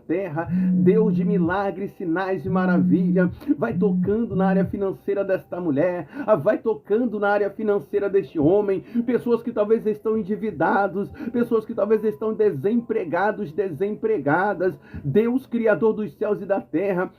terra. Deus de milagres, sinais e maravilha, vai tocando na área financeira desta mulher, vai tocando na área financeira deste homem, pessoas que talvez estão endividados, pessoas que talvez estão desempregados, desempregadas. Deus, Criador dos céus e da terra,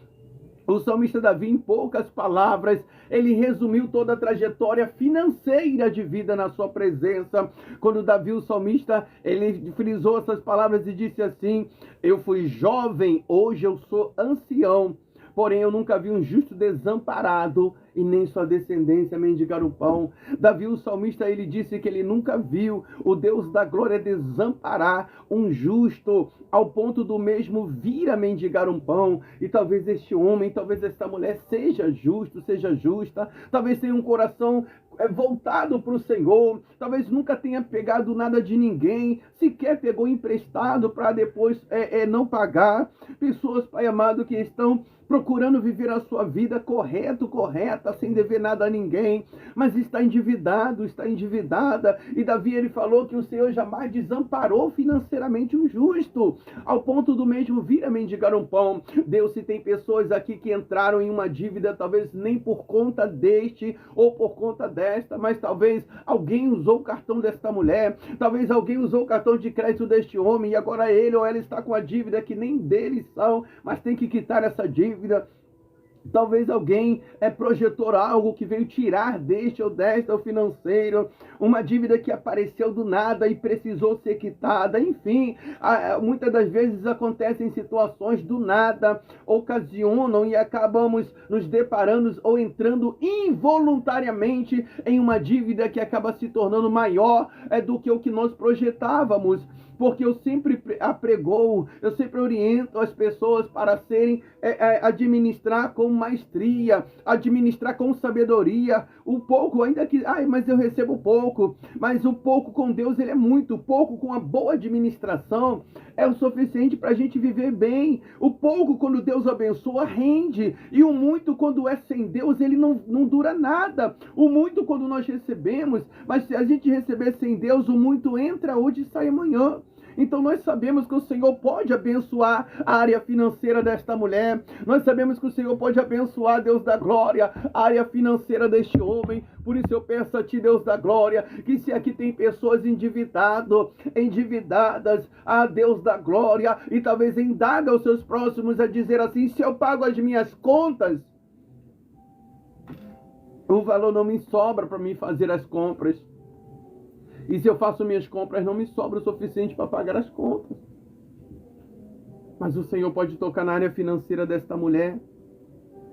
o salmista Davi, em poucas palavras, ele resumiu toda a trajetória financeira de vida na sua presença. Quando Davi, o salmista, ele frisou essas palavras e disse assim: eu fui jovem, hoje eu sou ancião. Porém, eu nunca vi um justo desamparado e nem sua descendência mendigar o pão. Davi, o salmista, ele disse que ele nunca viu o Deus da glória desamparar um justo ao ponto do mesmo vir a mendigar um pão. E talvez este homem, talvez esta mulher seja justo, seja justa, talvez tenha um coração voltado para o Senhor, talvez nunca tenha pegado nada de ninguém, sequer pegou emprestado para depois não pagar. Pessoas, Pai amado, que estão procurando viver a sua vida correta, sem dever nada a ninguém, mas está endividado, está endividada. E Davi, ele falou que o Senhor jamais desamparou financeiramente um justo, ao ponto do mesmo vir a mendigar um pão. Deus, se tem pessoas aqui que entraram em uma dívida, talvez nem por conta deste ou por conta desta, mas talvez alguém usou o cartão desta mulher, talvez alguém usou o cartão de crédito deste homem, e agora ele ou ela está com a dívida que nem deles são, mas tem que quitar essa dívida. Talvez alguém projetou algo que veio tirar deste ou desta o financeiro, uma dívida que apareceu do nada e precisou ser quitada. Enfim, muitas das vezes acontecem situações do nada, ocasionam e acabamos nos deparando ou entrando involuntariamente em uma dívida que acaba se tornando maior do que o que nós projetávamos. Porque eu sempre apregou, eu sempre oriento as pessoas para serem, administrar com maestria, administrar com sabedoria, o pouco, ainda que, mas eu recebo pouco, mas o pouco com Deus, ele é muito, pouco com a boa administração é o suficiente para a gente viver bem. O pouco, quando Deus abençoa, rende, e o muito, quando é sem Deus, ele não dura nada. O muito, quando nós recebemos, mas se a gente receber sem Deus, o muito entra hoje e sai amanhã. Então nós sabemos que o Senhor pode abençoar a área financeira desta mulher. Nós sabemos que o Senhor pode abençoar, Deus da glória, a área financeira deste homem. Por isso eu peço a Ti, Deus da glória, que se aqui tem pessoas endividadas, a Deus da glória, e talvez indaga os seus próximos a dizer assim: se eu pago as minhas contas, o valor não me sobra para mim fazer as compras. E se eu faço minhas compras, não me sobra o suficiente para pagar as contas. Mas o Senhor pode tocar na área financeira desta mulher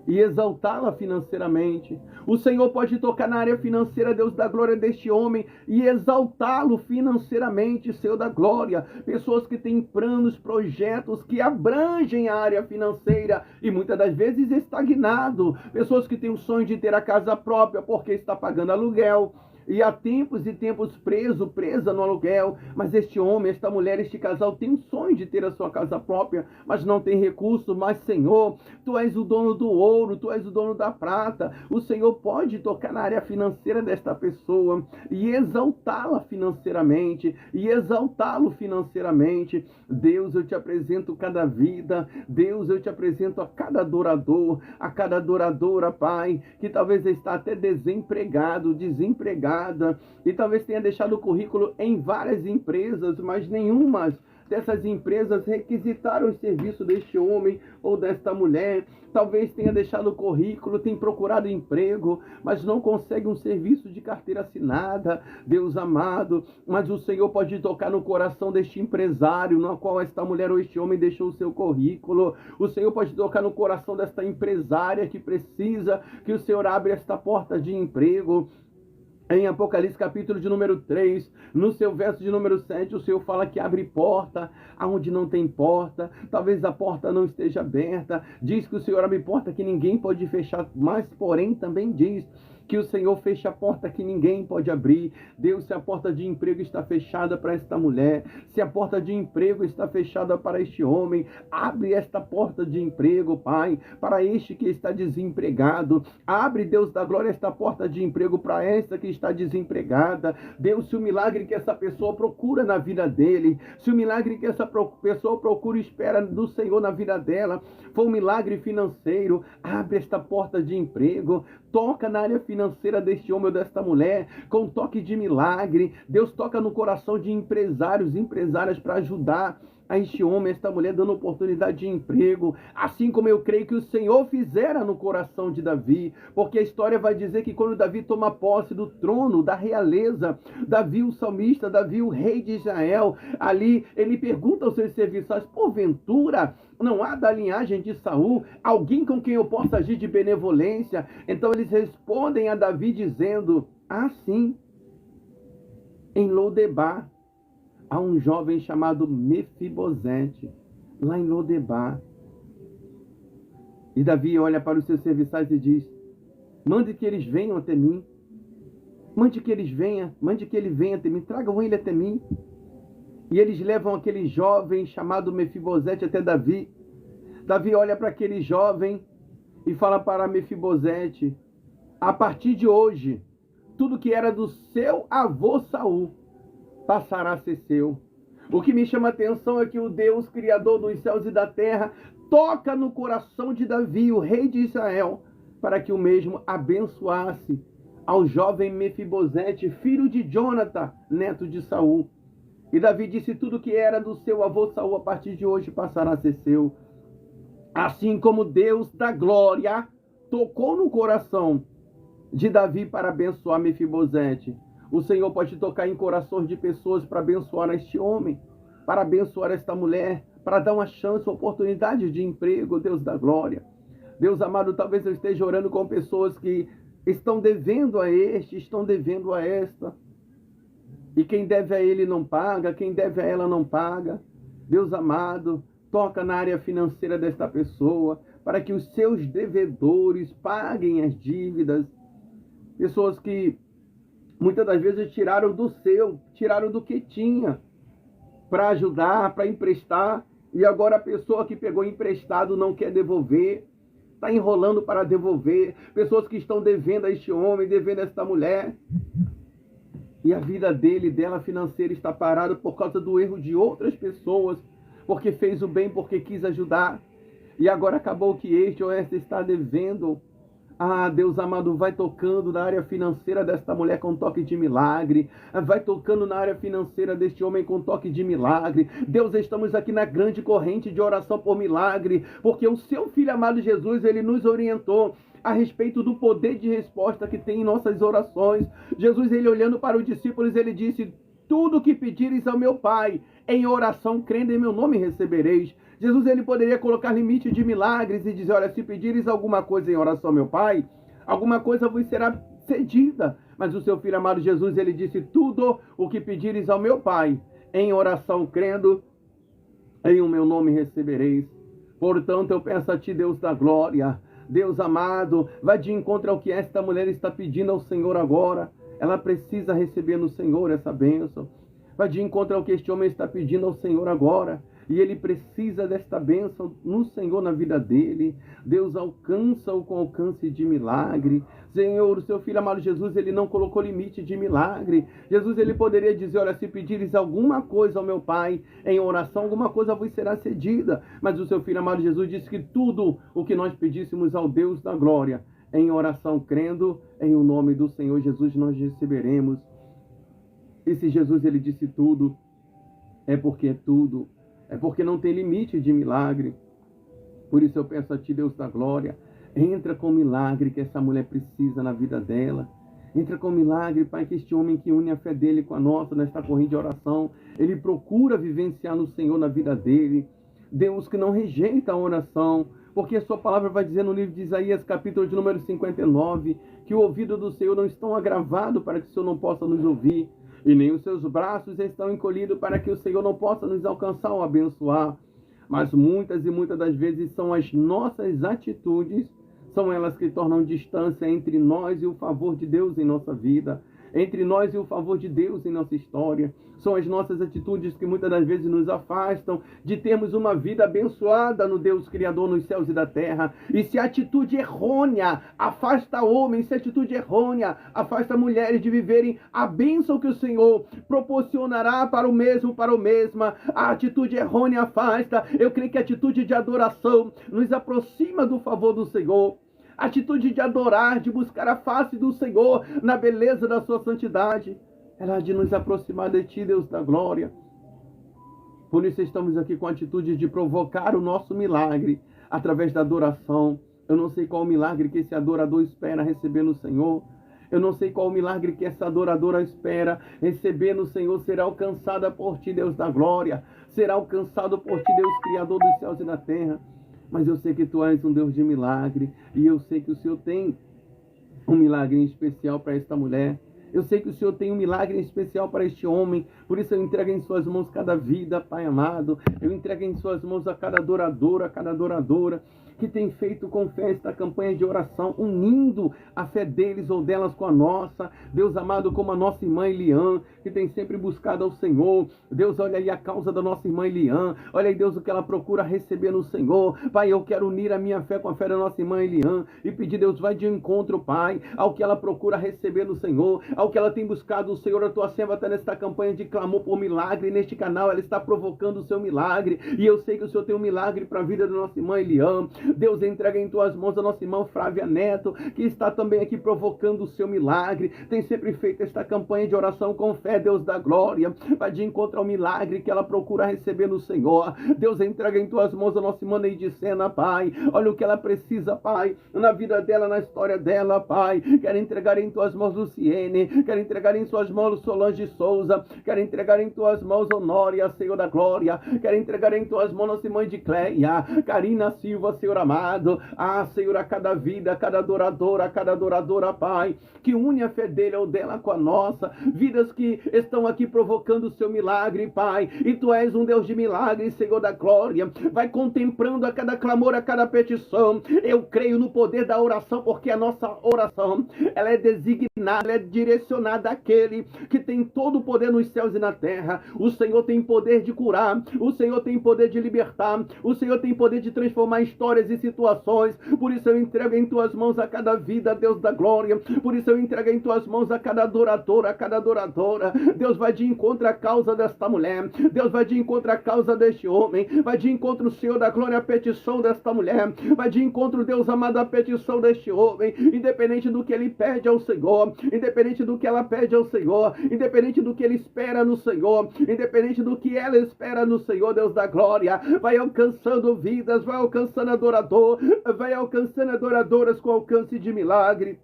e exaltá-la financeiramente. O Senhor pode tocar na área financeira, Deus da glória, deste homem e exaltá-lo financeiramente, Senhor da glória. Pessoas que têm planos, projetos que abrangem a área financeira e muitas das vezes estagnado. Pessoas que têm o sonho de ter a casa própria porque está pagando aluguel. E há tempos e tempos presa no aluguel. Mas este homem, esta mulher, este casal tem um sonho de ter a sua casa própria, mas não tem recurso. Mas Senhor, Tu és o dono do ouro, Tu és o dono da prata. O Senhor pode tocar na área financeira desta pessoa e exaltá-la financeiramente, e exaltá-lo financeiramente. Deus, eu Te apresento cada vida. Deus, eu Te apresento a cada adorador, a cada adoradora, Pai, que talvez está até desempregado, desempregada, e talvez tenha deixado o currículo em várias empresas, mas nenhuma dessas empresas requisitaram o serviço deste homem ou desta mulher. Talvez tenha deixado o currículo, tem procurado emprego, mas não consegue um serviço de carteira assinada, Deus amado. Mas o Senhor pode tocar no coração deste empresário, no qual esta mulher ou este homem deixou o seu currículo. O Senhor pode tocar no coração desta empresária que precisa que o Senhor abra esta porta de emprego. Em Apocalipse capítulo de número 3, no seu verso de número 7, o Senhor fala que abre porta aonde não tem porta. Talvez a porta não esteja aberta. Diz que o Senhor abre porta que ninguém pode fechar, mas porém também diz Que o Senhor feche a porta que ninguém pode abrir. Deus, se a porta de emprego está fechada para esta mulher, se a porta de emprego está fechada para este homem, abre esta porta de emprego, Pai, para este que está desempregado. Abre, Deus da glória, esta porta de emprego para esta que está desempregada. Deus, se o milagre que essa pessoa procura na vida dele, se o milagre que essa pessoa procura e espera do Senhor na vida dela for um milagre financeiro, abre esta porta de emprego. Toca na área financeira deste homem ou desta mulher, com um toque de milagre. Deus toca no coração de empresários, empresárias, para ajudar a este homem, esta mulher, dando oportunidade de emprego, assim como eu creio que o Senhor fizera no coração de Davi, porque a história vai dizer que quando Davi toma posse do trono, da realeza, Davi o salmista, Davi o rei de Israel, ali ele pergunta aos seus serviçais: porventura não há da linhagem de Saul alguém com quem eu possa agir de benevolência? Então eles respondem a Davi dizendo: sim, em Lodebar há um jovem chamado Mefibosete, lá em Lodebar. E Davi olha para os seus serviçais e diz: mande que eles venham até mim. Mande que ele venha até mim. Tragam ele até mim. E eles levam aquele jovem chamado Mefibosete até Davi. Davi olha para aquele jovem e fala para Mefibosete: a partir de hoje, tudo que era do seu avô Saul passará a ser seu. O que me chama a atenção é que o Deus criador dos céus e da terra toca no coração de Davi, o rei de Israel, para que o mesmo abençoasse ao jovem Mefibosete, filho de Jonatã, neto de Saul. E Davi disse: tudo que era do seu avô Saul a partir de hoje passará a ser seu. Assim como Deus da glória tocou no coração de Davi para abençoar Mefibosete, o Senhor pode tocar em corações de pessoas para abençoar este homem, para abençoar esta mulher, para dar uma chance, uma oportunidade de emprego. Deus da glória. Deus amado, talvez eu esteja orando com pessoas que estão devendo a este, estão devendo a esta. E quem deve a ele não paga, quem deve a ela não paga. Deus amado, toca na área financeira desta pessoa, para que os seus devedores paguem as dívidas. Pessoas que muitas das vezes tiraram do que tinha para ajudar, para emprestar, e agora a pessoa que pegou emprestado não quer devolver, está enrolando para devolver. Pessoas que estão devendo a este homem, devendo a esta mulher, e a vida dela financeira está parada por causa do erro de outras pessoas, porque fez o bem, porque quis ajudar, e agora acabou que este ou esta está devendo. Deus amado, vai tocando na área financeira desta mulher com toque de milagre. Vai tocando na área financeira deste homem com toque de milagre. Deus, estamos aqui na grande corrente de oração por milagre, porque o seu Filho amado Jesus, ele nos orientou a respeito do poder de resposta que tem em nossas orações. Jesus, ele olhando para os discípulos, ele disse: tudo que pedires ao meu Pai, em oração, crendo em meu nome, recebereis. Jesus, ele poderia colocar limite de milagres e dizer: olha, se pedires alguma coisa em oração ao meu Pai, alguma coisa vos será cedida. Mas o seu Filho amado Jesus, ele disse: tudo o que pedires ao meu Pai, em oração, crendo em o meu nome, recebereis. Portanto, eu peço a ti, Deus da glória, Deus amado, vai de encontro ao que esta mulher está pedindo ao Senhor agora. Ela precisa receber no Senhor essa bênção. Vai de encontro ao que este homem está pedindo ao Senhor agora. E ele precisa desta bênção no Senhor, na vida dele. Deus, alcança-o com alcance de milagre. Senhor, o seu Filho amado Jesus, ele não colocou limite de milagre. Jesus, ele poderia dizer: olha, se pedires alguma coisa ao meu Pai em oração, alguma coisa vos será cedida. Mas o seu Filho amado Jesus disse que tudo o que nós pedíssemos ao Deus da glória, em oração, crendo em o nome do Senhor Jesus, nós receberemos. E se Jesus, ele disse tudo, é porque é tudo. É porque não tem limite de milagre. Por isso eu peço a ti, Deus da glória, entra com o milagre que essa mulher precisa na vida dela. Entra com o milagre, Pai, que este homem que une a fé dele com a nossa nesta corrente de oração, ele procura vivenciar no Senhor na vida dele. Deus, que não rejeita a oração, porque a sua palavra vai dizer no livro de Isaías, capítulo de número 59, que o ouvido do Senhor não está agravado para que o Senhor não possa nos ouvir, e nem os seus braços estão encolhidos para que o Senhor não possa nos alcançar ou abençoar. Mas muitas e muitas das vezes são as nossas atitudes, São elas que tornam distância entre nós e o favor de Deus em nossa vida, entre nós e o favor de Deus em nossa história. São as nossas atitudes que muitas das vezes nos afastam de termos uma vida abençoada no Deus Criador nos céus e da terra. E se a atitude errônea afasta homens, se a atitude errônea afasta mulheres de viverem a bênção que o Senhor proporcionará para o mesmo, para o mesma, a atitude errônea afasta. Eu creio que a atitude de adoração nos aproxima do favor do Senhor. A atitude de adorar, de buscar a face do Senhor na beleza da sua santidade, ela há de nos aproximar de Ti, Deus da glória. Por isso estamos aqui com a atitude de provocar o nosso milagre através da adoração. Eu não sei qual o milagre que esse adorador espera receber no Senhor. Eu não sei qual o milagre que essa adoradora espera receber no Senhor. Será alcançada por Ti, Deus da glória. Será alcançado por Ti, Deus Criador dos céus e da terra. Mas eu sei que Tu és um Deus de milagre. E eu sei que o Senhor tem um milagre em especial para esta mulher. Eu sei que o Senhor tem um milagre em especial para este homem. Por isso eu entrego em Suas mãos cada vida, Pai amado. Eu entrego em Suas mãos a cada adoradora que tem feito com fé esta campanha de oração, unindo a fé deles ou delas com a nossa. Deus amado, como a nossa irmã Elian, que tem sempre buscado ao Senhor. Deus, olha aí a causa da nossa irmã Elian. Olha aí, Deus, o que ela procura receber no Senhor. Pai, eu quero unir a minha fé com a fé da nossa irmã Elian e pedir, Deus, vai de encontro, Pai, ao que ela procura receber no Senhor, ao que ela tem buscado o Senhor. A Tua serva está nesta campanha de clamor por milagre. Neste canal ela está provocando o seu milagre. E eu sei que o Senhor tem um milagre para a vida da nossa irmã Elian. Deus, entrega em Tuas mãos a nossa irmã Flávia Neto, que está também aqui provocando o seu milagre. Tem sempre feito esta campanha de oração com fé, Deus da glória, vai de encontro ao milagre que ela procura receber no Senhor. Deus, entrega em Tuas mãos a nossa irmã Neide Sena, Pai. Olha o que ela precisa, Pai, na vida dela, na história dela, Pai. Quero entregar em Tuas mãos Luciene, quero entregar em Suas mãos Solange Souza, quero entregar em Tuas mãos Honória, Senhor da glória. Quero entregar em Tuas mãos nossa irmã de Cleia, Karina Silva, Senhor amado. Senhor, a cada vida, a cada adoradora, Pai, que une a fé dele ou dela com a nossa, vidas que estão aqui provocando o seu milagre, Pai, e Tu és um Deus de milagre, Senhor da glória. Vai contemplando a cada clamor, a cada petição. Eu creio no poder da oração, porque a nossa oração, ela é designada, ela é direcionada àquele que tem todo o poder nos céus e na terra. O Senhor tem poder de curar, o Senhor tem poder de libertar, o Senhor tem poder de transformar histórias e situações. Por isso eu entrego em Tuas mãos a cada vida, Deus da glória. Por isso eu entrego em Tuas mãos a cada adoradora. Deus, vai de encontro à causa desta mulher. Deus, vai de encontro à causa deste homem. Vai de encontro, Senhor da glória, à petição desta mulher. Vai de encontro, Deus amado, à petição deste homem. Independente do que ele pede ao Senhor, independente do que ela pede ao Senhor, independente do que ele espera no Senhor, independente do que ela espera no Senhor, Deus da glória, vai alcançando vidas, vai alcançando adorador, vai alcançando adoradoras com alcance de milagre.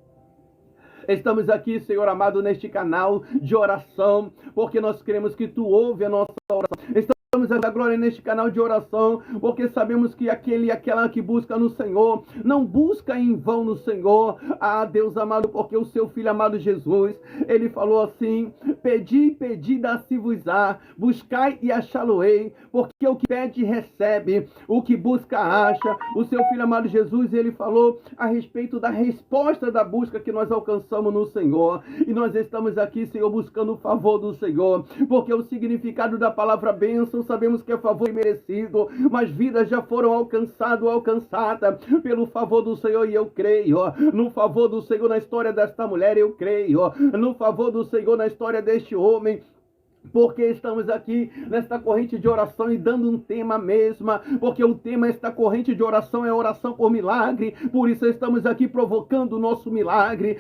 Estamos aqui, Senhor amado, neste canal de oração, porque nós queremos que Tu ouve a nossa oração. Estamos a glória neste canal de oração, porque sabemos que aquele e aquela que busca no Senhor, não busca em vão no Senhor. Deus amado, porque o Seu Filho amado Jesus, Ele falou assim: pedi, dá-se-vos-á, buscai e achá-lo-ei, porque o que pede recebe, o que busca acha. O Seu Filho amado Jesus, Ele falou a respeito da resposta da busca que nós alcançamos no Senhor. E nós estamos aqui, Senhor, buscando o favor do Senhor, porque o significado da palavra bênção, sabemos que é favor imerecido, mas vidas já foram alcançadas pelo favor do Senhor. E eu creio no favor do Senhor na história desta mulher. Eu creio no favor do Senhor na história deste homem, porque estamos aqui nesta corrente de oração e dando um tema mesmo, porque o tema desta corrente de oração é oração por milagre. Por isso estamos aqui provocando o nosso milagre.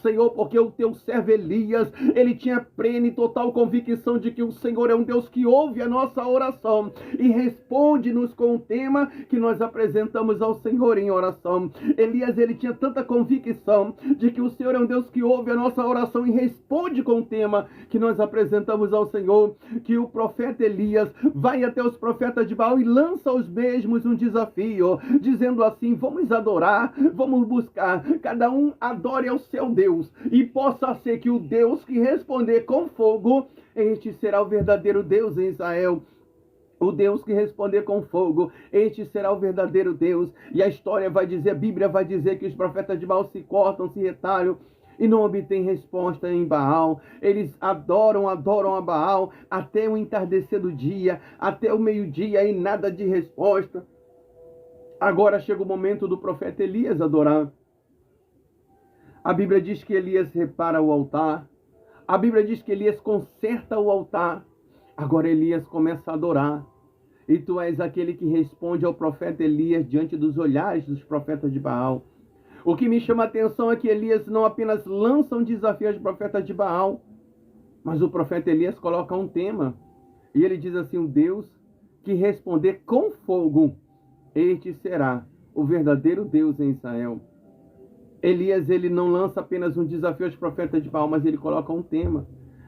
Senhor, porque o Teu servo Elias, ele tinha plena e total convicção de que o Senhor é um Deus que ouve a nossa oração e responde-nos com o tema que nós apresentamos ao Senhor em oração. Elias, ele tinha tanta convicção de que o Senhor é um Deus que ouve a nossa oração e responde com o tema que nós apresentamos ao Senhor, que o profeta Elias vai até os profetas de Baal e lança aos mesmos um desafio, dizendo assim: vamos adorar, vamos buscar, cada um adore ao seu Deus, e possa ser que o Deus que responder com fogo, este será o verdadeiro Deus em Israel. O Deus que responder com fogo, este será o verdadeiro Deus. E a história vai dizer, a Bíblia vai dizer que os profetas de Baal se cortam, se retalham e não obtêm resposta em Baal. Eles adoram a Baal até o entardecer do dia, até o meio-dia e nada de resposta. Agora chega o momento do profeta Elias adorar. A Bíblia diz que Elias repara o altar. A Bíblia diz que Elias conserta o altar. Agora Elias começa a adorar. E tu és aquele que responde ao profeta Elias diante dos olhares dos profetas de Baal. O que me chama a atenção é que Elias não apenas lança um desafio aos profetas de Baal, mas o profeta Elias coloca um tema. E ele diz assim, o Deus que responder com fogo, este será o verdadeiro Deus em Israel. Elias, ele não lança apenas um desafio aos profetas de Baal, mas ele coloca um tema.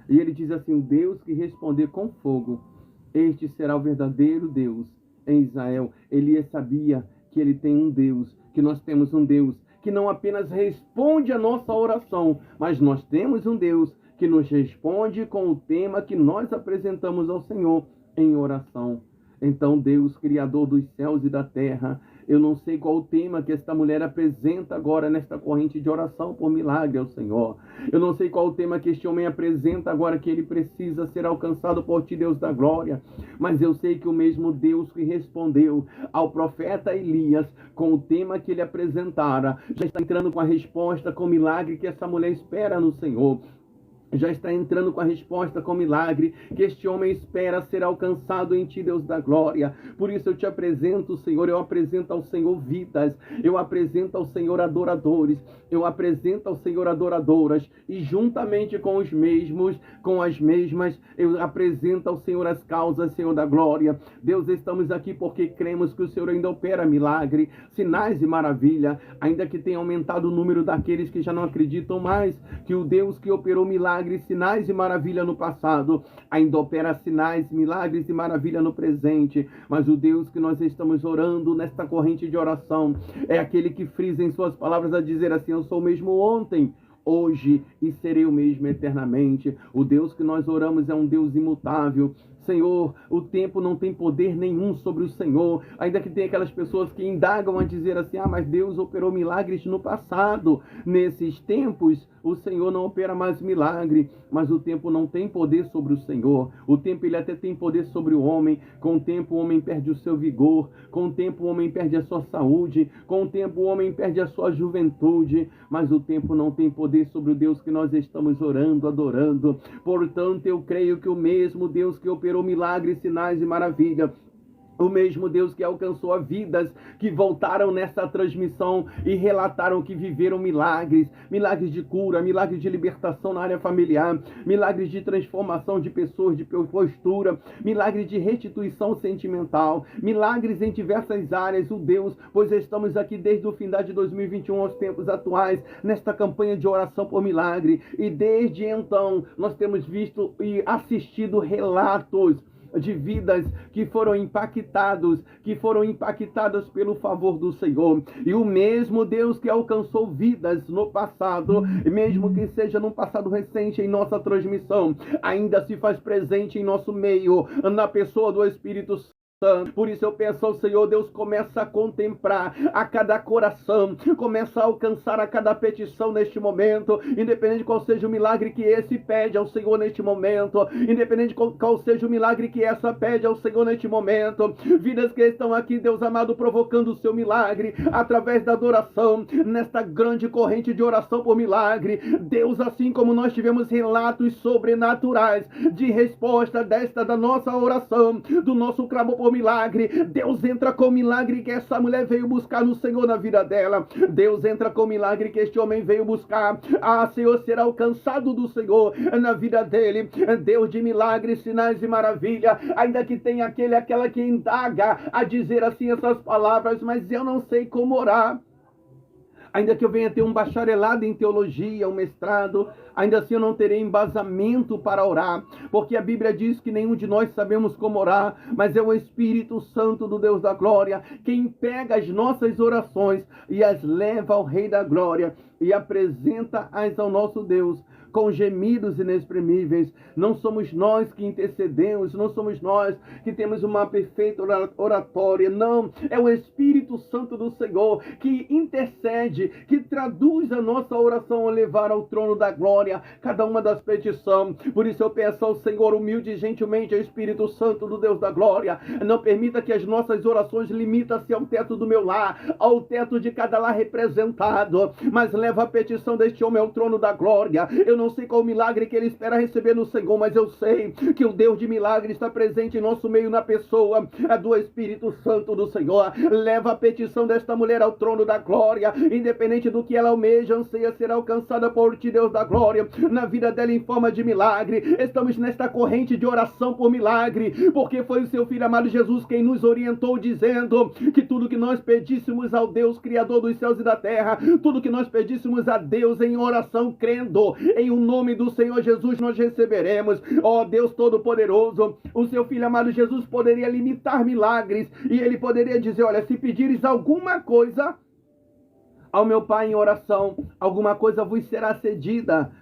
E ele diz assim, o Deus que responder com fogo, este será o verdadeiro Deus em Israel. Elias sabia que ele tem um Deus, que nós temos um Deus que não apenas responde a nossa oração, mas nós temos um Deus que nos responde com o tema que nós apresentamos ao Senhor em oração. Então, Deus, Criador dos céus e da terra, eu não sei qual o tema que esta mulher apresenta agora nesta corrente de oração por milagre ao Senhor. Eu não sei qual o tema que este homem apresenta agora que ele precisa ser alcançado por ti, Deus da glória. Mas eu sei que o mesmo Deus que respondeu ao profeta Elias com o tema que ele apresentara, já está entrando com a resposta, com o milagre que essa mulher espera no Senhor. Já está entrando com a resposta, com o milagre que este homem espera ser alcançado em ti, Deus da glória. Por isso eu te apresento, Senhor, eu apresento ao Senhor vidas, eu apresento ao Senhor adoradores, eu apresento ao Senhor adoradoras, e juntamente com os mesmos, com as mesmas, eu apresento ao Senhor as causas, Senhor da glória. Deus, estamos aqui porque cremos que o Senhor ainda opera milagre, sinais e maravilha, ainda que tenha aumentado o número daqueles que já não acreditam mais, que o Deus que operou milagres, sinais e maravilha no passado, ainda opera sinais, milagres e maravilha no presente. Mas o Deus que nós estamos orando nesta corrente de oração é aquele que frisa em suas palavras a dizer assim, eu sou o mesmo ontem, hoje e serei o mesmo eternamente. O Deus que nós oramos é um Deus imutável. Senhor, o tempo não tem poder nenhum sobre o Senhor, ainda que tenha aquelas pessoas que indagam a dizer assim, mas Deus operou milagres no passado. Nesses tempos, o Senhor não opera mais milagre, mas o tempo não tem poder sobre o Senhor. O tempo, ele até tem poder sobre o homem. Com o tempo, o homem perde o seu vigor, com o tempo, o homem perde a sua saúde, com o tempo, o homem perde a sua juventude, mas o tempo não tem poder sobre o Deus que nós estamos orando, adorando. Portanto, eu creio que o mesmo Deus que operou milagres, sinais e maravilha, o mesmo Deus que alcançou a vidas que voltaram nessa transmissão e relataram que viveram milagres, milagres de cura, milagres de libertação na área familiar, milagres de transformação de pessoas, de postura, milagres de restituição sentimental, milagres em diversas áreas, o Deus, pois estamos aqui desde o fim de 2021 aos tempos atuais, nesta campanha de oração por milagre, e desde então nós temos visto e assistido relatos de vidas que foram impactadas pelo favor do Senhor. E o mesmo Deus que alcançou vidas no passado, mesmo que seja num passado recente em nossa transmissão, ainda se faz presente em nosso meio, na pessoa do Espírito Santo. Por isso eu peço ao Senhor, Deus, começa a contemplar a cada coração, começa a alcançar a cada petição neste momento, independente de qual seja o milagre que esse pede ao Senhor neste momento, independente de qual seja o milagre que essa pede ao Senhor neste momento. Vidas que estão aqui, Deus amado, provocando o seu milagre através da adoração, nesta grande corrente de oração por milagre. Deus, assim como nós tivemos relatos sobrenaturais de resposta da nossa oração, do nosso clamor por milagre, Deus entra com o milagre que essa mulher veio buscar no Senhor na vida dela. Deus entra com o milagre que este homem veio buscar. Senhor, será alcançado do Senhor na vida dele. Deus de milagres, sinais e maravilha, ainda que tenha aquela que indaga a dizer assim essas palavras, mas eu não sei como orar. Ainda que eu venha ter um bacharelado em teologia, um mestrado, ainda assim eu não terei embasamento para orar, porque a Bíblia diz que nenhum de nós sabemos como orar, mas é o Espírito Santo do Deus da glória quem pega as nossas orações e as leva ao Rei da glória e apresenta-as ao nosso Deus com gemidos inexprimíveis. Não somos nós que intercedemos, não somos nós que temos uma perfeita oratória, não, é o Espírito Santo do Senhor que intercede, que traduz a nossa oração a levar ao trono da glória cada uma das petições. Por isso eu peço ao Senhor humilde e gentilmente, ao Espírito Santo do Deus da glória, não permita que as nossas orações limitem-se ao teto do meu lar, ao teto de cada lar representado, mas leva a petição deste homem ao trono da glória. Eu não sei qual o milagre que ele espera receber no Senhor, mas eu sei que o Deus de milagre está presente em nosso meio na pessoa do Espírito Santo do Senhor. Leva a petição desta mulher ao trono da glória, independente do que ela almeja, anseia ser alcançada por ti, Deus da glória, na vida dela em forma de milagre. Estamos nesta corrente de oração por milagre, porque foi o seu Filho amado Jesus quem nos orientou, dizendo que tudo que nós pedíssemos ao Deus Criador dos céus e da terra, tudo que nós pedíssemos a Deus em oração, crendo em o nome do Senhor Jesus, nós receberemos. Ó Deus Todo-Poderoso, o seu Filho amado Jesus poderia limitar milagres, e ele poderia dizer, olha, se pedires alguma coisa ao meu Pai em oração, alguma coisa vos será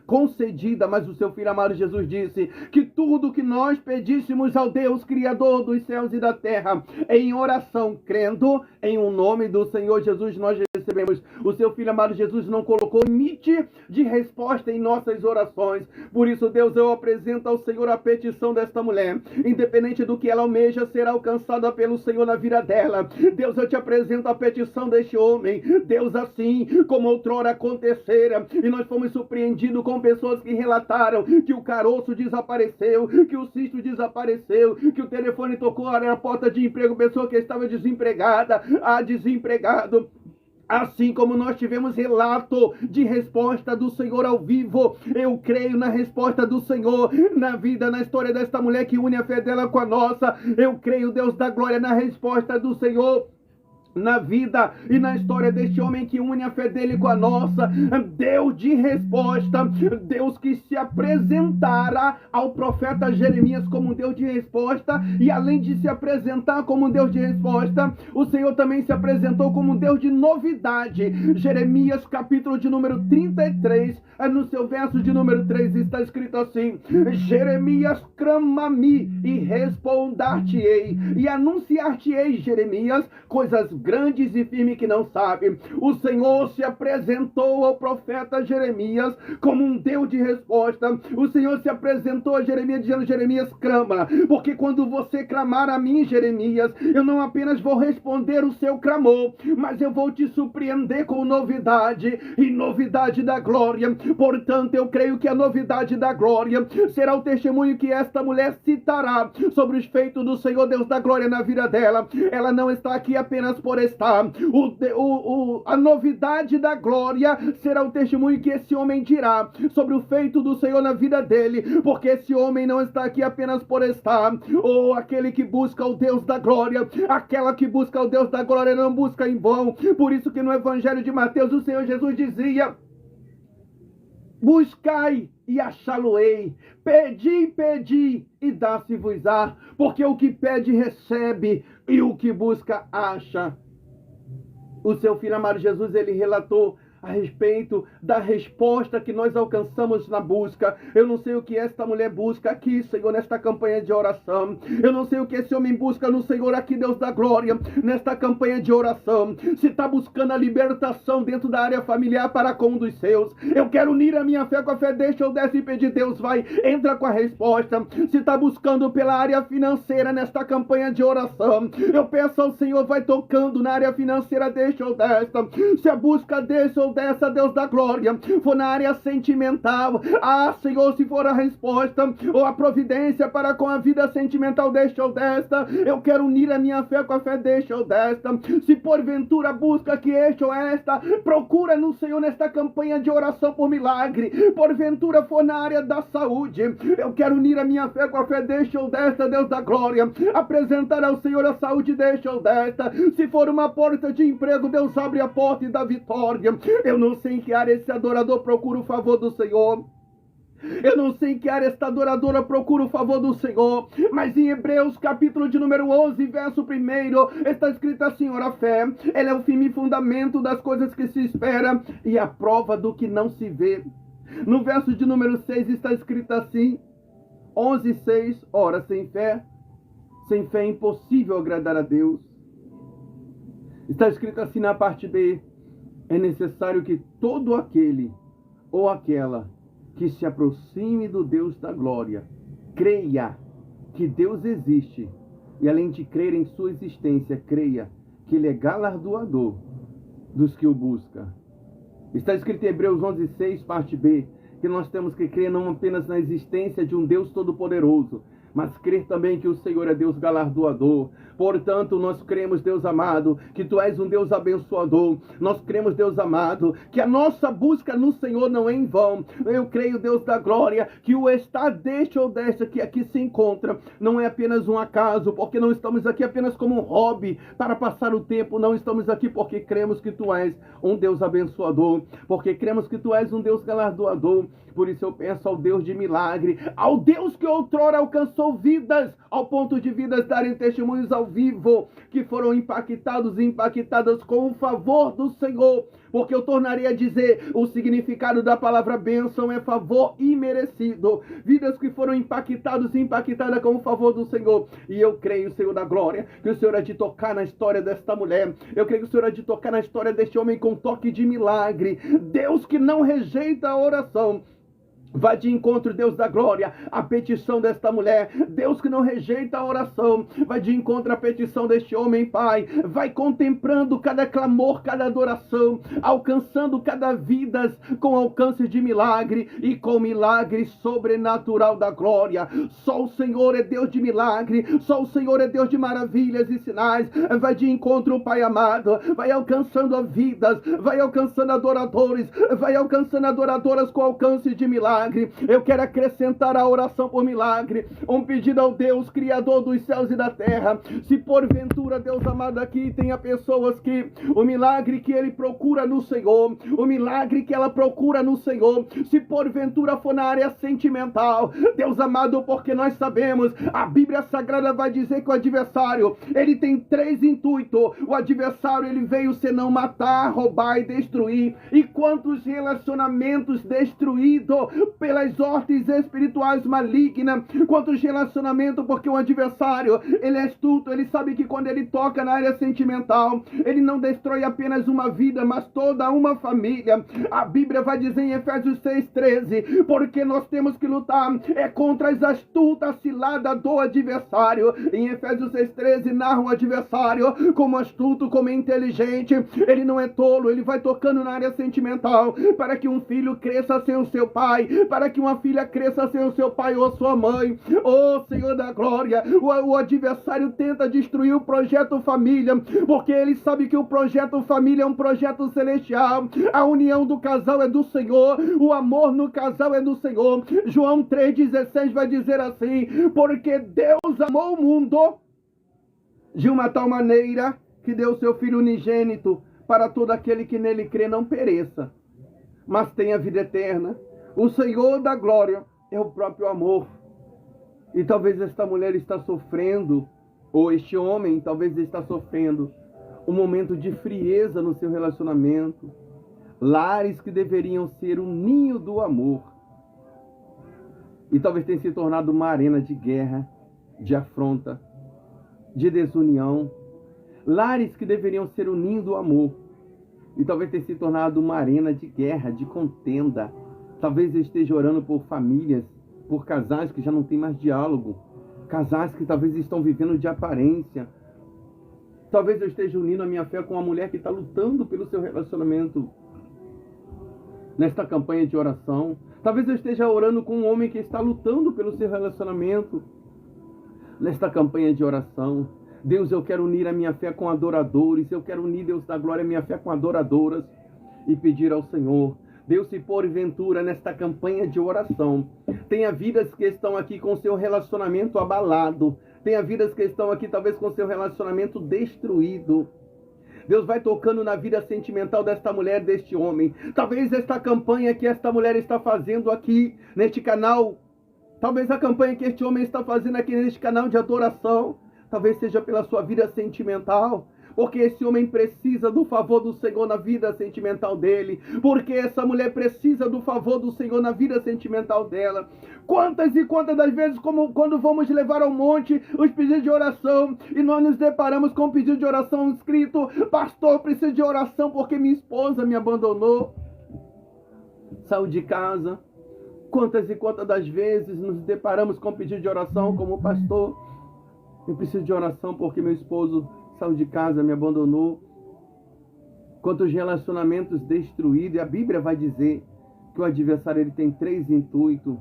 concedida, mas o seu Filho amado Jesus disse que tudo que nós pedíssemos ao Deus Criador dos céus e da terra, em oração, crendo em o nome do Senhor Jesus, nós recebemos. O seu Filho amado Jesus não colocou limite de resposta em nossas orações. Por isso, Deus, eu apresento ao Senhor a petição desta mulher, independente do que ela almeja ser alcançada pelo Senhor na vida dela. Deus, eu te apresento a petição deste homem. Deus, assim como outrora acontecera, e nós fomos surpreendidos com pessoas que relataram que o caroço desapareceu, que o cisto desapareceu, que o telefone tocou na porta de emprego, pessoa que estava desempregada, desempregado. Assim como nós tivemos relato de resposta do Senhor ao vivo, eu creio na resposta do Senhor na vida, na história desta mulher que une a fé dela com a nossa. Eu creio, Deus da glória, na resposta do Senhor na vida e na história deste homem que une a fé dele com a nossa. Deus de resposta, Deus que se apresentara ao profeta Jeremias como um Deus de resposta, e além de se apresentar como um Deus de resposta, o Senhor também se apresentou como um Deus de novidade. Jeremias capítulo de número 33, no seu verso de número 3 está escrito assim: Jeremias, clama-me e respondar-te-ei, e anunciar-te-ei, Jeremias, coisas grandes e firmes que não sabe. O Senhor se apresentou ao profeta Jeremias como um Deus de resposta. O Senhor se apresentou a Jeremias dizendo: Jeremias, clama, porque quando você clamar a mim, Jeremias, eu não apenas vou responder o seu clamor, mas eu vou te surpreender com novidade, e novidade da glória. Portanto, eu creio que a novidade da glória será o testemunho que esta mulher citará sobre os feitos do Senhor Deus da glória na vida dela. Ela não está aqui apenas por estar. A novidade da glória será o testemunho que esse homem dirá sobre o feito do Senhor na vida dele, porque esse homem não está aqui apenas por estar. Aquele que busca o Deus da glória, aquela que busca o Deus da glória não busca em vão. Por isso que no Evangelho de Mateus o Senhor Jesus dizia: buscai e achá-lo-ei, pedi e dá-se-vos-á, porque o que pede recebe, e o que busca acha. O seu Filho amado Jesus, ele relatou a respeito da resposta que nós alcançamos na busca. Eu não sei o que esta mulher busca aqui, Senhor, nesta campanha de oração. Eu não sei o que esse homem busca no Senhor aqui, Deus da glória, nesta campanha de oração. Se está buscando a libertação dentro da área familiar para com um dos seus, eu quero unir a minha fé com a fé, deixa eu descer e pedir, Deus vai, entra com a resposta. Se está buscando pela área financeira nesta campanha de oração, eu peço ao Senhor, vai tocando na área financeira, deixa eu desta. Se a busca deixa eu dessa, Deus da glória, for na área sentimental, Senhor, se for a resposta ou a providência para com a vida sentimental, deixa eu desta. Eu quero unir a minha fé com a fé, deixa eu desta. Se porventura busca que este ou esta procura no Senhor nesta campanha de oração por milagre, porventura for na área da saúde, eu quero unir a minha fé com a fé, deixa eu desta, Deus da glória, apresentar ao Senhor a saúde, deixa eu desta. Se for uma porta de emprego, Deus abre a porta e dá vitória. Eu não sei em que área esse adorador procura o favor do Senhor. Eu não sei em que área esta adoradora procura o favor do Senhor, mas em Hebreus capítulo de número 11, verso 1, está escrito assim: ora, a fé, ela é o firme fundamento das coisas que se espera e a prova do que não se vê. No verso de número 6 está escrito assim, 11:6, ora, sem fé é impossível agradar a Deus. Está escrito assim na parte B, é necessário que todo aquele ou aquela que se aproxime do Deus da glória, creia que Deus existe e, além de crer em sua existência, creia que Ele é galardoador dos que o buscam. Está escrito em Hebreus 11:6, parte B, que nós temos que crer não apenas na existência de um Deus todo-poderoso, mas crer também que o Senhor é Deus galardoador. Portanto, nós cremos, Deus amado, que Tu és um Deus abençoador. Nós cremos, Deus amado, que a nossa busca no Senhor não é em vão. Eu creio, Deus da glória, que o estar deste ou desta que aqui se encontra não é apenas um acaso, porque não estamos aqui apenas como um hobby para passar o tempo. Não estamos aqui porque cremos que Tu és um Deus abençoador, porque cremos que Tu és um Deus galardoador. Por isso eu peço ao Deus de milagre, ao Deus que outrora alcançou vidas, ao ponto de vidas darem testemunhos ao vivo, que foram impactados e impactadas com o favor do Senhor. Porque eu tornarei a dizer, o significado da palavra bênção é favor imerecido. Vidas que foram impactadas e impactadas com o favor do Senhor. E eu creio, Senhor da glória, que o Senhor há de tocar na história desta mulher. Eu creio que o Senhor há de tocar na história deste homem com toque de milagre. Deus que não rejeita a oração. Vai de encontro, Deus da glória, a petição desta mulher. Deus que não rejeita a oração. Vai de encontro a petição deste homem, Pai. Vai contemplando cada clamor, cada adoração, alcançando cada vida com alcance de milagre e com milagre sobrenatural da glória. Só o Senhor é Deus de milagre. Só o Senhor é Deus de maravilhas e sinais. Vai de encontro, Pai amado. Vai alcançando vidas. Vai alcançando adoradores. Vai alcançando adoradoras com alcance de milagre. Eu quero acrescentar a oração por milagre, um pedido ao Deus Criador dos céus e da terra. Se porventura, Deus amado, aqui tenha pessoas que o milagre que ele procura no Senhor, o milagre que ela procura no Senhor, se porventura for na área sentimental, Deus amado, porque nós sabemos, a Bíblia Sagrada vai dizer que o adversário, ele tem 3 intuitos. O adversário, ele veio senão matar, roubar e destruir. E quantos relacionamentos destruídos pelas hortes espirituais malignas, quantos relacionamentos, porque o adversário, ele é astuto, ele sabe que quando ele toca na área sentimental, ele não destrói apenas uma vida, mas toda uma família. A Bíblia vai dizer em Efésios 6:13, porque nós temos que lutar contra as astutas ciladas do adversário. Em Efésios 6:13 narra o adversário como astuto, como inteligente. Ele não é tolo, ele vai tocando na área sentimental para que um filho cresça sem o seu pai, para que uma filha cresça sem o seu pai ou a sua mãe. Oh, Senhor da glória, o adversário tenta destruir o projeto família, porque ele sabe que o projeto família é um projeto celestial. A união do casal é do Senhor, o amor no casal é do Senhor. João 3,16 vai dizer assim, porque Deus amou o mundo de uma tal maneira que deu seu Filho unigênito para todo aquele que nele crê não pereça, mas tenha vida eterna. O Senhor da glória é o próprio amor. E talvez esta mulher está sofrendo, ou este homem talvez está sofrendo, um momento de frieza no seu relacionamento. Lares que deveriam ser o ninho do amor. E talvez tenha se tornado uma arena de guerra, de afronta, de desunião. Lares que deveriam ser o ninho do amor. E talvez tenha se tornado uma arena de guerra, de contenda. Talvez eu esteja orando por famílias, por casais que já não têm mais diálogo. Casais que talvez estão vivendo de aparência. Talvez eu esteja unindo a minha fé com uma mulher que está lutando pelo seu relacionamento nesta campanha de oração. Talvez eu esteja orando com um homem que está lutando pelo seu relacionamento nesta campanha de oração. Deus, eu quero unir a minha fé com adoradores. Eu quero unir, Deus da glória, a minha fé com adoradoras. E pedir ao Senhor, Deus, se porventura nesta campanha de oração tenha vidas que estão aqui com seu relacionamento abalado, tenha vidas que estão aqui talvez com seu relacionamento destruído. Deus vai tocando na vida sentimental desta mulher, deste homem. Talvez esta campanha que esta mulher está fazendo aqui neste canal, talvez a campanha que este homem está fazendo aqui neste canal de adoração, talvez seja pela sua vida sentimental. porque esse homem precisa do favor do Senhor na vida sentimental dele, porque essa mulher precisa do favor do Senhor na vida sentimental dela. Quantas e quantas das vezes, como quando vamos levar ao monte os pedidos de oração, e nós nos deparamos com um pedido de oração escrito: pastor, preciso de oração porque minha esposa me abandonou, saiu de casa. Quantas e quantas das vezes nos deparamos com um pedido de oração como: pastor, eu preciso de oração porque meu esposo saiu de casa, me abandonou. Quantos relacionamentos destruídos. E a Bíblia vai dizer que o adversário ele tem 3 intuitos.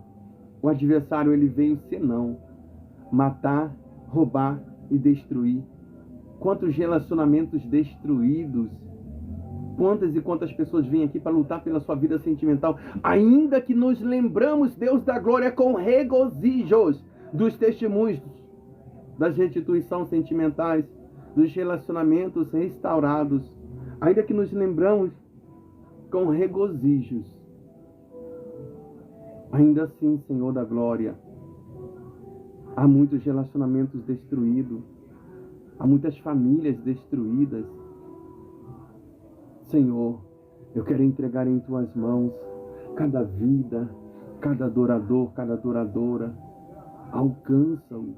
O adversário ele veio senão matar, roubar e destruir. Quantos relacionamentos destruídos. Quantas e quantas pessoas vêm aqui para lutar pela sua vida sentimental, ainda que nos lembramos, Deus da glória, com regozijos dos testemunhos, das restituições sentimentais, dos relacionamentos restaurados, ainda que nos lembramos com regozijos. Ainda assim, Senhor da glória, há muitos relacionamentos destruídos, há muitas famílias destruídas. Senhor, eu quero entregar em Tuas mãos cada vida, cada adorador, cada adoradora. Alcança-o,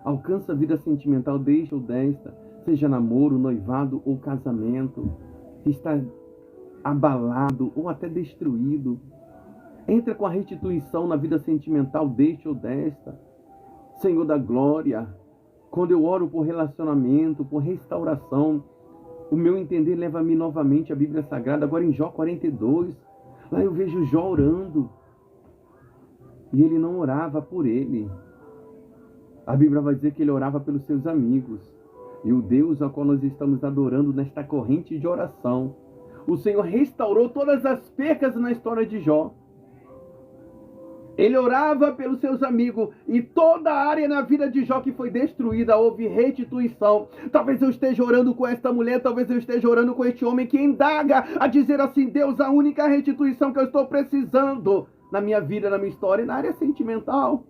alcança a vida sentimental deste ou desta, seja namoro, noivado ou casamento, que está abalado ou até destruído. Entra com a restituição na vida sentimental deste ou desta. Senhor da glória, quando eu oro por relacionamento, por restauração, o meu entender leva-me novamente à Bíblia Sagrada, agora em Jó 42. Lá eu vejo Jó orando. E ele não orava por ele. A Bíblia vai dizer que ele orava pelos seus amigos. E o Deus ao qual nós estamos adorando nesta corrente de oração, o Senhor restaurou todas as percas na história de Jó. Ele orava pelos seus amigos e toda a área na vida de Jó que foi destruída, houve restituição. Talvez eu esteja orando com esta mulher, talvez eu esteja orando com este homem que indaga a dizer assim: Deus, a única restituição que eu estou precisando na minha vida, na minha história, na área sentimental,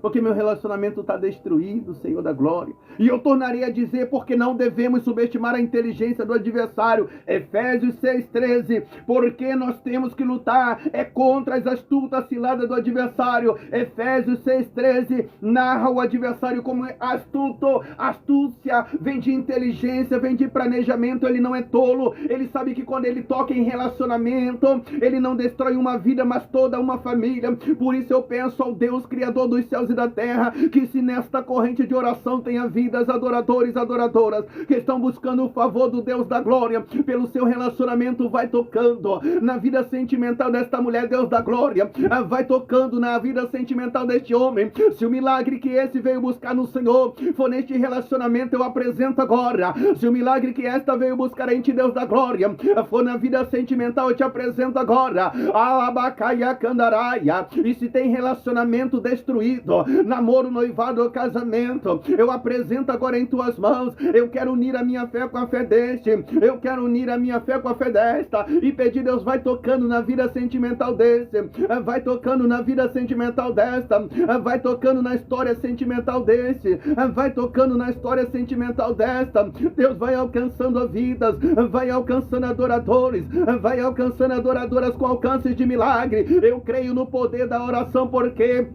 porque meu relacionamento está destruído, Senhor da glória. E eu tornarei a dizer, porque não devemos subestimar a inteligência do adversário. Efésios 6,13, porque nós temos que lutar contra as astutas ciladas do adversário. Efésios 6,13 narra o adversário como astuto. Astúcia vem de inteligência, vem de planejamento. Ele não é tolo, ele sabe que quando ele toca em relacionamento, ele não destrói uma vida, mas toda uma família. Por isso eu penso ao Deus Criador dos céus e da terra, que se nesta corrente de oração tenha vidas, adoradores, adoradoras, que estão buscando o favor do Deus da glória, pelo seu relacionamento, vai tocando na vida sentimental desta mulher, Deus da glória, vai tocando na vida sentimental deste homem. Se o milagre que esse veio buscar no Senhor for neste relacionamento, eu apresento agora. Se o milagre que esta veio buscar em ti, Deus da glória, for na vida sentimental, eu te apresento agora. Alabacaia candaraia. E se tem relacionamento destruído, namoro, noivado ou casamento, eu apresento agora em tuas mãos. Eu quero unir a minha fé com a fé deste, eu quero unir a minha fé com a fé desta, e pedir: Deus, vai tocando na vida sentimental desse, vai tocando na vida sentimental desta, vai tocando na história sentimental desse, vai tocando na história sentimental desta. Deus vai alcançando vidas, vai alcançando adoradores, vai alcançando adoradoras com alcance de milagre. Eu creio no poder da oração, porque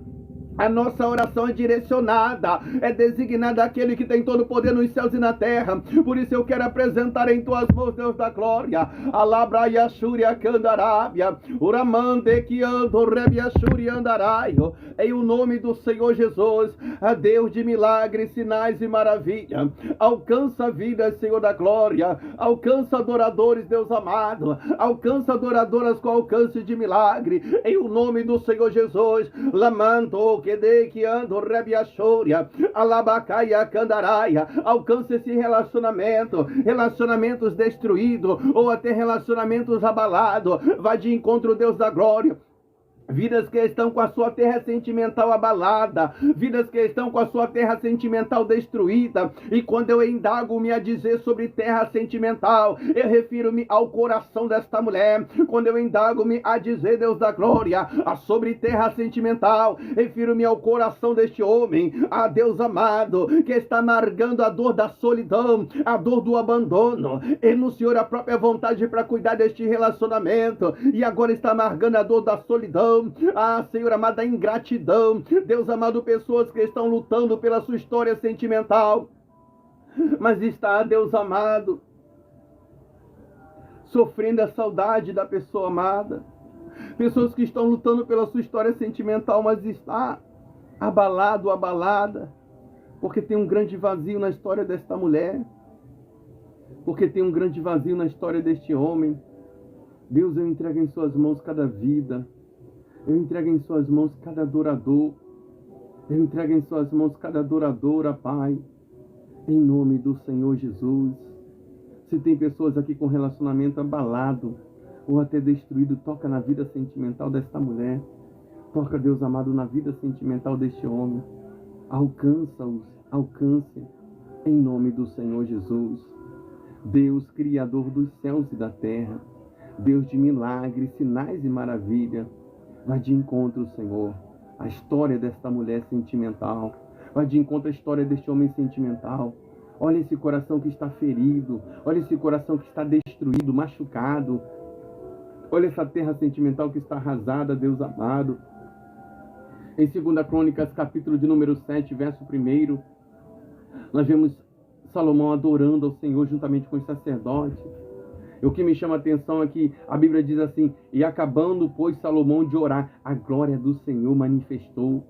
a nossa oração é direcionada, é designada àquele que tem todo o poder nos céus e na terra. Por isso eu quero apresentar em tuas mãos, Deus da glória, Alabraia Shúria Candarábia, Uramande que ando Rebia Shúria Andaraio, em o nome do Senhor Jesus, a Deus de milagres, sinais e maravilha. Alcança vidas, Senhor da glória, alcança adoradores, Deus amado, alcança adoradoras com alcance de milagre, em o nome do Senhor Jesus. Lamando que ando rebiachouria, alabacaia candaraia, alcança esse relacionamento, relacionamentos destruídos, ou até relacionamentos abalados, vai de encontro, Deus da glória. Vidas que estão com a sua terra sentimental abalada, vidas que estão com a sua terra sentimental destruída. E quando eu indago-me a dizer sobre terra sentimental, eu refiro-me ao coração desta mulher. Quando eu indago-me a dizer, Deus da glória, sobre terra sentimental, refiro-me ao coração deste homem, a Deus amado, que está amargando a dor da solidão, a dor do abandono. Ele no Senhor a própria vontade para cuidar deste relacionamento, e agora está amargando a dor da solidão. Senhor amado, da ingratidão. Deus amado, pessoas que estão lutando pela sua história sentimental, mas está, Deus amado, sofrendo a saudade da pessoa amada. Pessoas que estão lutando pela sua história sentimental, mas está abalado, abalada, porque tem um grande vazio na história desta mulher, porque tem um grande vazio na história deste homem. Deus, eu entrego em suas mãos cada vida. Eu entrego em suas mãos cada adorador. Eu entrego em suas mãos cada adoradora, Pai. Em nome do Senhor Jesus. Se tem pessoas aqui com relacionamento abalado ou até destruído, toca na vida sentimental desta mulher. Toca, Deus amado, na vida sentimental deste homem. Alcança-os, alcance. Em nome do Senhor Jesus. Deus, Criador dos céus e da terra. Deus de milagres, sinais e maravilha. Vai de encontro, Senhor, a história desta mulher sentimental. Vai de encontro a história deste homem sentimental. Olha esse coração que está ferido. Olha esse coração que está destruído, machucado. Olha essa terra sentimental que está arrasada, Deus amado. Em 2 Crônicas, capítulo de número 7, verso 1, nós vemos Salomão adorando ao Senhor juntamente com os sacerdotes. E o que me chama a atenção é que a Bíblia diz assim: e acabando, pois, Salomão de orar, a glória do Senhor manifestou.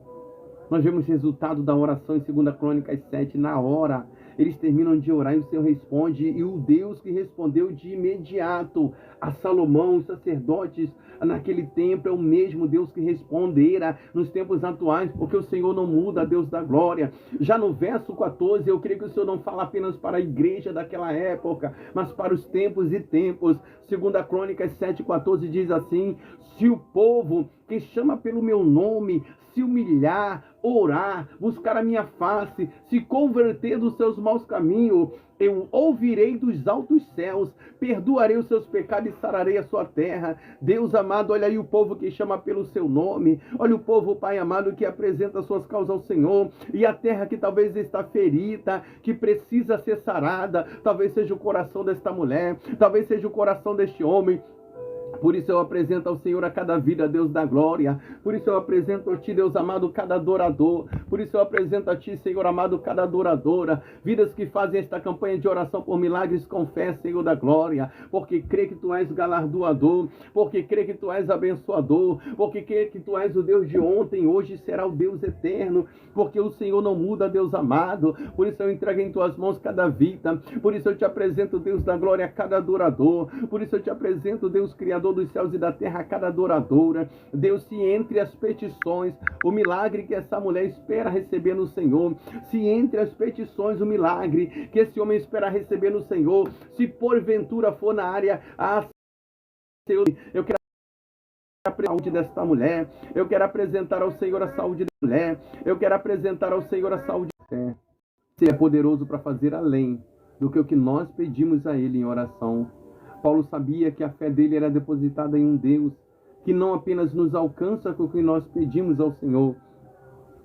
Nós vemos o resultado da oração em 2 Crônicas 7, na hora. Eles terminam de orar e o Senhor responde, e o Deus que respondeu de imediato a Salomão, os sacerdotes, naquele tempo, é o mesmo Deus que respondera nos tempos atuais, porque o Senhor não muda, Deus da glória. Já no verso 14, eu creio que o Senhor não fala apenas para a igreja daquela época, mas para os tempos e tempos. 2 Crônicas 7,14 diz assim: se o povo que chama pelo meu nome se humilhar, orar, buscar a minha face, se converter dos seus maus caminhos, eu ouvirei dos altos céus, perdoarei os seus pecados e sararei a sua terra. Deus amado, olha aí o povo que chama pelo seu nome. Olha o povo, Pai amado, que apresenta suas causas ao Senhor. E a terra que talvez está ferida, que precisa ser sarada, talvez seja o coração desta mulher, talvez seja o coração deste homem. Por isso eu apresento ao Senhor a cada vida, Deus da glória. Por isso eu apresento a Ti, Deus amado, cada adorador. Por isso eu apresento a Ti, Senhor amado, cada adoradora. Vidas que fazem esta campanha de oração por milagres com fé, Senhor da glória. Porque crê que Tu és galardoador. Porque crê que Tu és abençoador. Porque crê que Tu és o Deus de ontem, hoje será o Deus eterno. Porque o Senhor não muda, Deus amado. Por isso eu entrego em Tuas mãos cada vida. Por isso eu Te apresento, Deus da glória, cada adorador. Por isso eu Te apresento, Deus Criador dos céus e da terra, cada adoradora. Deus, se entre as petições, o milagre que essa mulher espera receber no Senhor, se entre as petições, o milagre que esse homem espera receber no Senhor, se porventura for na área, Senhor, eu quero a saúde desta mulher, eu quero apresentar ao Senhor a saúde da mulher, eu quero apresentar ao Senhor a saúde da fé. Ele é poderoso para fazer além do que o que nós pedimos a Ele em oração. Paulo sabia que a fé dele era depositada em um Deus que não apenas nos alcança com o que nós pedimos ao Senhor,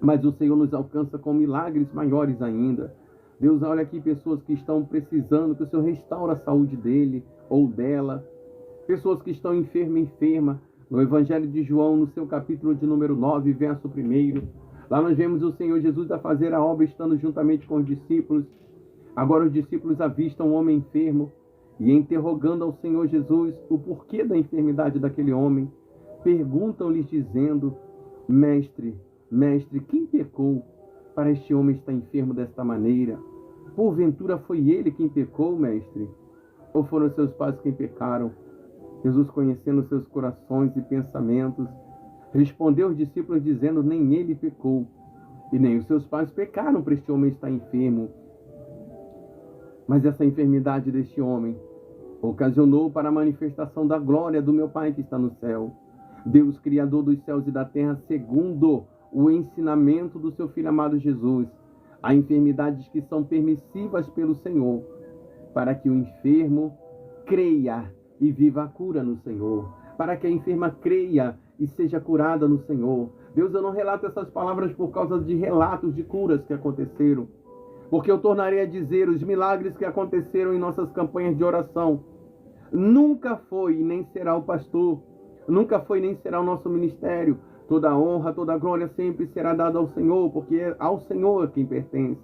mas o Senhor nos alcança com milagres maiores ainda. Deus, olha aqui pessoas que estão precisando que o Senhor restaure a saúde dele ou dela. Pessoas que estão enferma. No Evangelho de João, no seu capítulo de número 9, verso 1, lá nós vemos o Senhor Jesus a fazer a obra estando juntamente com os discípulos. Agora os discípulos avistam um homem enfermo e, interrogando ao Senhor Jesus o porquê da enfermidade daquele homem, perguntam-lhes dizendo: Mestre, quem pecou para este homem estar enfermo desta maneira? Porventura foi ele quem pecou, mestre? Ou foram seus pais quem pecaram? Jesus, conhecendo seus corações e pensamentos, respondeu aos discípulos dizendo: nem ele pecou, e nem os seus pais pecaram para este homem estar enfermo. Mas essa enfermidade deste homem ocasionou para a manifestação da glória do meu Pai que está no céu. Deus, Criador dos céus e da terra, segundo o ensinamento do seu Filho amado Jesus, há enfermidades que são permissivas pelo Senhor, para que o enfermo creia e viva a cura no Senhor, para que a enferma creia e seja curada no Senhor. Deus, eu não relato essas palavras por causa de relatos de curas que aconteceram, porque eu tornarei a dizer os milagres que aconteceram em nossas campanhas de oração. Nunca foi e nem será o pastor, nunca foi nem será o nosso ministério. Toda a honra, toda a glória sempre será dada ao Senhor, porque é ao Senhor quem pertence.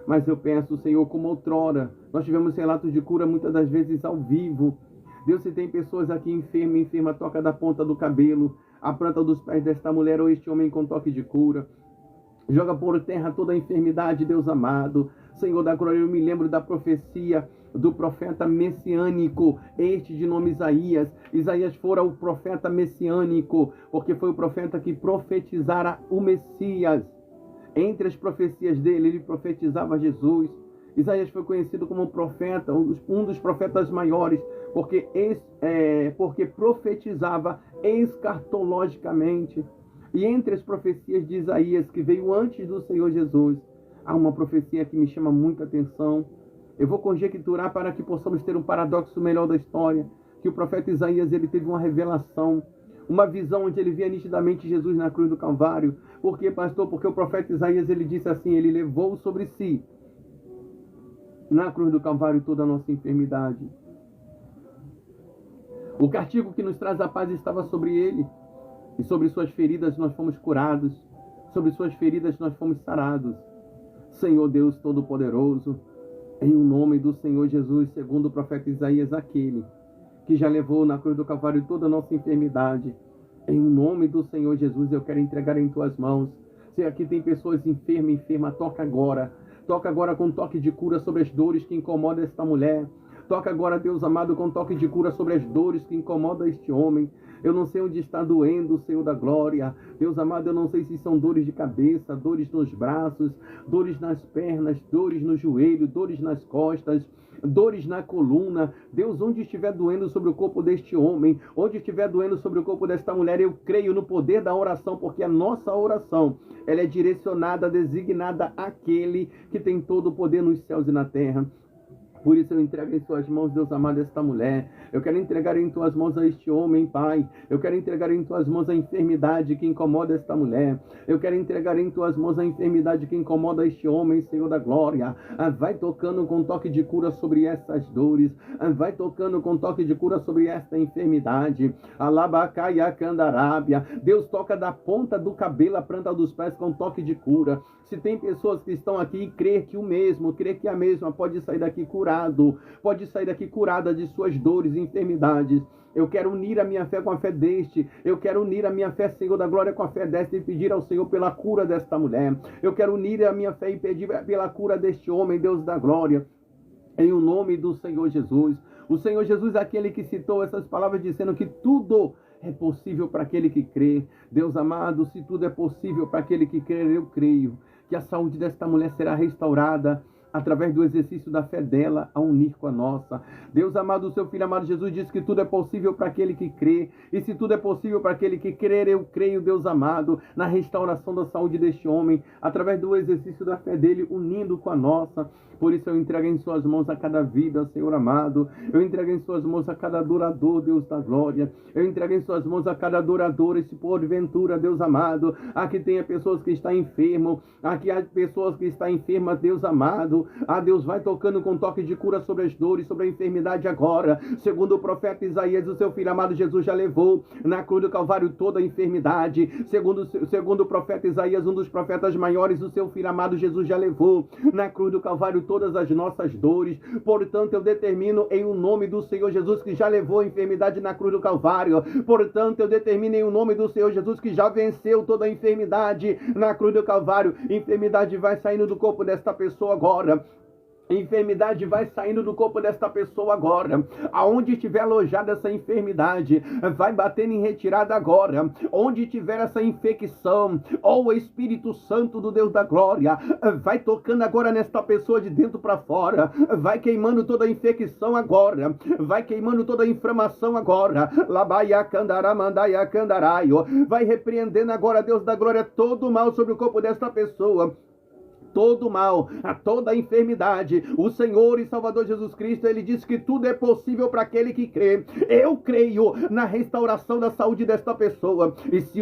Mas eu peço, Senhor, como outrora, nós tivemos relatos de cura muitas das vezes ao vivo. Deus, se tem pessoas aqui enferma, toca da ponta do cabelo, a planta dos pés desta mulher ou este homem com toque de cura. Joga por terra toda a enfermidade, Deus amado. Senhor da glória, eu me lembro da profecia do profeta messiânico, este de nome Isaías. Isaías fora o profeta messiânico, porque foi o profeta que profetizara o Messias. Entre as profecias dele, ele profetizava Jesus. Isaías foi conhecido como profeta, um dos profetas maiores, porque profetizava escatologicamente. E entre as profecias de Isaías, que veio antes do Senhor Jesus, há uma profecia que me chama muita atenção. Eu vou conjecturar para que possamos ter um paradoxo melhor da história, que o profeta Isaías, ele teve uma revelação, uma visão onde ele via nitidamente Jesus na cruz do Calvário. Por quê, pastor? Porque o profeta Isaías, ele disse assim, ele levou sobre si, na cruz do Calvário, toda a nossa enfermidade. O castigo que nos traz a paz estava sobre ele, e sobre suas feridas nós fomos curados, sobre suas feridas nós fomos sarados. Senhor Deus Todo-Poderoso, em o nome do Senhor Jesus, segundo o profeta Isaías, aquele que já levou na cruz do Calvário toda a nossa enfermidade, em o nome do Senhor Jesus, eu quero entregar em tuas mãos. Se aqui tem pessoas enfermas, toca agora com toque de cura sobre as dores que incomodam esta mulher. Toca agora, Deus amado, com toque de cura sobre as dores que incomodam este homem. Eu não sei onde está doendo, Senhor da glória. Deus amado, eu não sei se são dores de cabeça, dores nos braços, dores nas pernas, dores no joelho, dores nas costas, dores na coluna. Deus, onde estiver doendo sobre o corpo deste homem, onde estiver doendo sobre o corpo desta mulher, eu creio no poder da oração, porque a nossa oração, ela é direcionada, designada àquele que tem todo o poder nos céus e na terra. Por isso eu entrego em suas mãos, Deus amado, esta mulher. Eu quero entregar em tuas mãos a este homem, Pai. Eu quero entregar em tuas mãos a enfermidade que incomoda esta mulher. Eu quero entregar em tuas mãos a enfermidade que incomoda este homem, Senhor da glória. Vai tocando com toque de cura sobre essas dores. Vai tocando com toque de cura sobre esta enfermidade. Alabacaia candarábia. Deus, toca da ponta do cabelo à planta dos pés com toque de cura. Se tem pessoas que estão aqui e crê que a mesma pode sair daqui curado, pode sair daqui curada de suas dores e enfermidades. Eu quero unir a minha fé com a fé deste. Eu quero unir a minha fé, Senhor da glória, com a fé desta e pedir ao Senhor pela cura desta mulher. Eu quero unir a minha fé e pedir pela cura deste homem, Deus da glória, em o nome do Senhor Jesus. O Senhor Jesus é aquele que citou essas palavras dizendo que tudo é possível para aquele que crê. Deus amado, se tudo é possível para aquele que crê, eu creio que a saúde desta mulher será restaurada através do exercício da fé dela a unir com a nossa. Deus amado, o seu Filho amado Jesus disse que tudo é possível para aquele que crê. E se tudo é possível para aquele que crer, eu creio, Deus amado, na restauração da saúde deste homem, através do exercício da fé dele, unindo com a nossa. Por isso eu entrego em suas mãos a cada vida, Senhor amado. Eu entrego em suas mãos a cada adorador, Deus da glória. Eu entrego em suas mãos a cada adorador, e se porventura, Deus amado, aqui tenha pessoas que estão enfermas, aqui há pessoas que estão enfermas, Deus amado. Deus, vai tocando com toque de cura sobre as dores, sobre a enfermidade agora. Segundo o profeta Isaías, o seu Filho amado Jesus já levou na cruz do Calvário toda a enfermidade. Segundo o profeta Isaías, um dos profetas maiores, o seu Filho amado Jesus já levou na cruz do Calvário todas as nossas dores. Portanto, eu determino em o nome do Senhor Jesus, que já levou a enfermidade na cruz do Calvário. Portanto, eu determino em o nome do Senhor Jesus, que já venceu toda a enfermidade na cruz do Calvário. Enfermidade vai saindo do corpo desta pessoa agora. Enfermidade vai saindo do corpo desta pessoa agora. Aonde estiver alojada essa enfermidade, vai batendo em retirada agora. Onde tiver essa infecção, o Espírito Santo do Deus da glória vai tocando agora nesta pessoa de dentro para fora. Vai queimando toda a infecção agora. Vai queimando toda a inflamação agora. Labaia candará, mandaia candaraio. Vai repreendendo agora, Deus da glória, todo o mal sobre o corpo desta pessoa. Todo mal, a toda enfermidade. O Senhor e Salvador Jesus Cristo, Ele diz que tudo é possível para aquele que crê. Eu creio na restauração da saúde desta pessoa. E se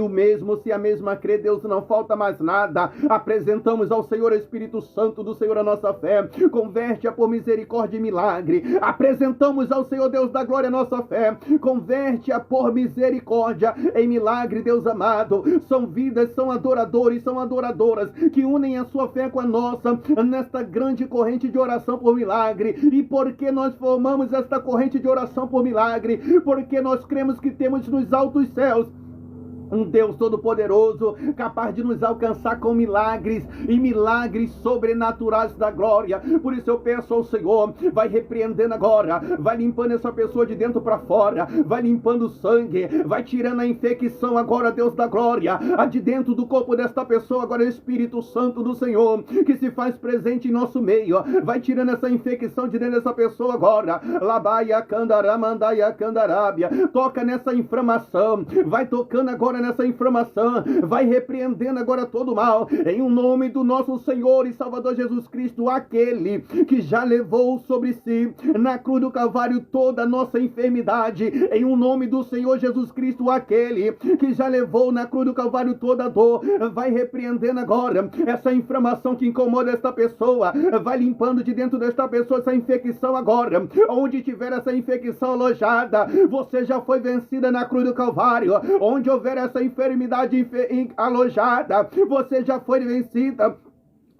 a mesma crê, Deus, não falta mais nada. Apresentamos ao Senhor Espírito Santo do Senhor a nossa fé. Converte-a por misericórdia e milagre. Apresentamos ao Senhor, Deus da glória, a nossa fé. Converte-a por misericórdia em milagre, Deus amado. São vidas, são adoradores, são adoradoras que unem a sua fé com a nossa, nesta grande corrente de oração por milagre. E por que nós formamos esta corrente de oração por milagre? Porque nós cremos que temos nos altos céus um Deus todo-poderoso, capaz de nos alcançar com milagres e milagres sobrenaturais da glória. Por isso eu peço ao Senhor, vai repreendendo agora, vai limpando essa pessoa de dentro para fora, vai limpando o sangue, vai tirando a infecção agora, Deus da glória, a de dentro do corpo desta pessoa agora, Espírito Santo do Senhor, que se faz presente em nosso meio, vai tirando essa infecção de dentro dessa pessoa agora. Labaia candará, mandaia candarábia, toca nessa inflamação, vai tocando agora nessa inflamação, vai repreendendo agora todo o mal, em o nome do nosso Senhor e Salvador Jesus Cristo, aquele que já levou sobre si, na cruz do Calvário, toda a nossa enfermidade, em o nome do Senhor Jesus Cristo, aquele que já levou na cruz do Calvário toda a dor, vai repreendendo agora essa inflamação que incomoda esta pessoa, vai limpando de dentro desta pessoa essa infecção agora. Onde tiver essa infecção alojada, você já foi vencida na cruz do Calvário. Onde houver essa enfermidade alojada, você já foi vencida.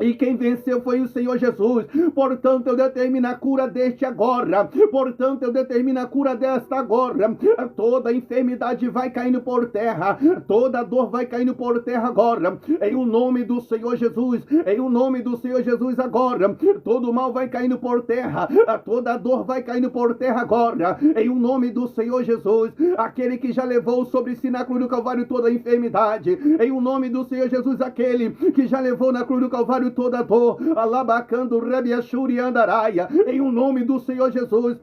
E quem venceu foi o Senhor Jesus. Portanto, eu determino a cura deste agora. Portanto, eu determino a cura desta agora. Toda enfermidade vai caindo por terra. Toda dor vai caindo por terra agora. Em o nome do Senhor Jesus. Em o nome do Senhor Jesus agora. Todo mal vai caindo por terra. Toda dor vai caindo por terra agora. Em o nome do Senhor Jesus. Aquele que já levou sobre si na cruz do Calvário toda a enfermidade. Em o nome do Senhor Jesus. Aquele que já levou na cruz do Calvário toda dor, alabacando rabiachuri andaraia, em o nome do Senhor Jesus.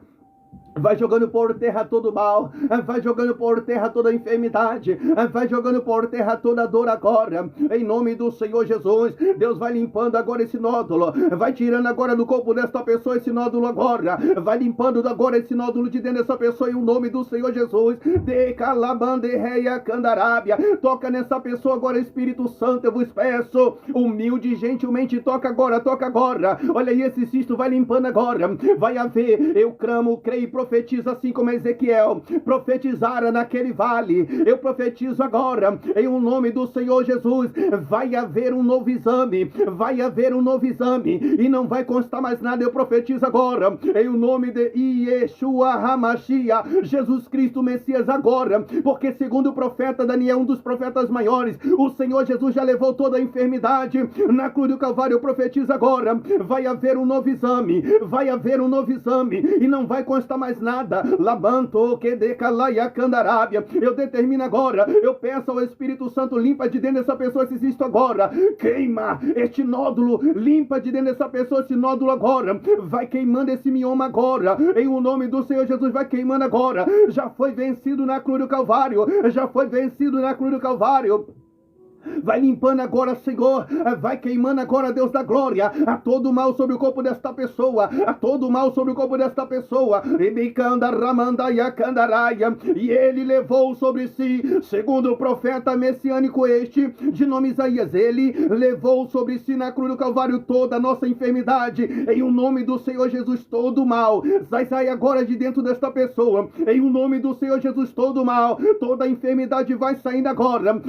Vai jogando por terra todo mal, vai jogando por terra toda enfermidade, vai jogando por terra toda dor agora, em nome do Senhor Jesus. Deus vai limpando agora esse nódulo, vai tirando agora do corpo desta pessoa esse nódulo agora, vai limpando agora esse nódulo de dentro dessa pessoa, em o nome do Senhor Jesus. De calabande reia candarábia, toca nessa pessoa agora, Espírito Santo, eu vos peço, humilde, gentilmente, toca agora, olha aí, esse cisto vai limpando agora, vai haver, eu clamo, creio, profetiza assim como Ezequiel profetizara naquele vale. Eu profetizo agora, em o nome do Senhor Jesus, vai haver um novo exame, e não vai constar mais nada. Eu profetizo agora, em o nome de Yeshua HaMashiach, Jesus Cristo Messias agora, porque segundo o profeta Daniel, um dos profetas maiores, o Senhor Jesus já levou toda a enfermidade na cruz do Calvário. Eu profetizo agora, vai haver um novo exame, e não vai constar mais nada. Labanto que decalaia candarábia. Eu determino agora, eu peço ao Espírito Santo, limpa de dentro dessa pessoa esse cisto agora, queima este nódulo, limpa de dentro dessa pessoa esse nódulo agora, vai queimando esse mioma agora, em o nome do Senhor Jesus, vai queimando agora. Já foi vencido na cruz do Calvário, vai limpando agora, Senhor, vai queimando agora, Deus da glória, a todo mal sobre o corpo desta pessoa, e ele levou sobre si, segundo o profeta messiânico este, de nome Isaías, ele levou sobre si na cruz do Calvário toda a nossa enfermidade, em o nome do Senhor Jesus. Todo mal vai sair agora de dentro desta pessoa, em o nome do Senhor Jesus. Todo mal, toda enfermidade vai saindo agora,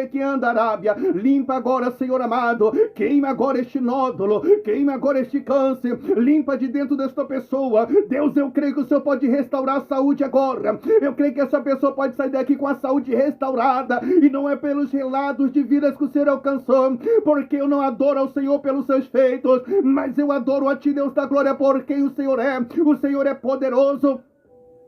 que anda Arábia. Limpa agora, Senhor amado. Queima agora este nódulo. Queima agora este câncer. Limpa de dentro desta pessoa. Deus, eu creio que o Senhor pode restaurar a saúde agora. Eu creio que essa pessoa pode sair daqui com a saúde restaurada. E não é pelos relatos de vidas que o Senhor alcançou. Porque eu não adoro ao Senhor pelos seus feitos. Mas eu adoro a Ti, Deus da glória, por quem o Senhor é. O Senhor é poderoso.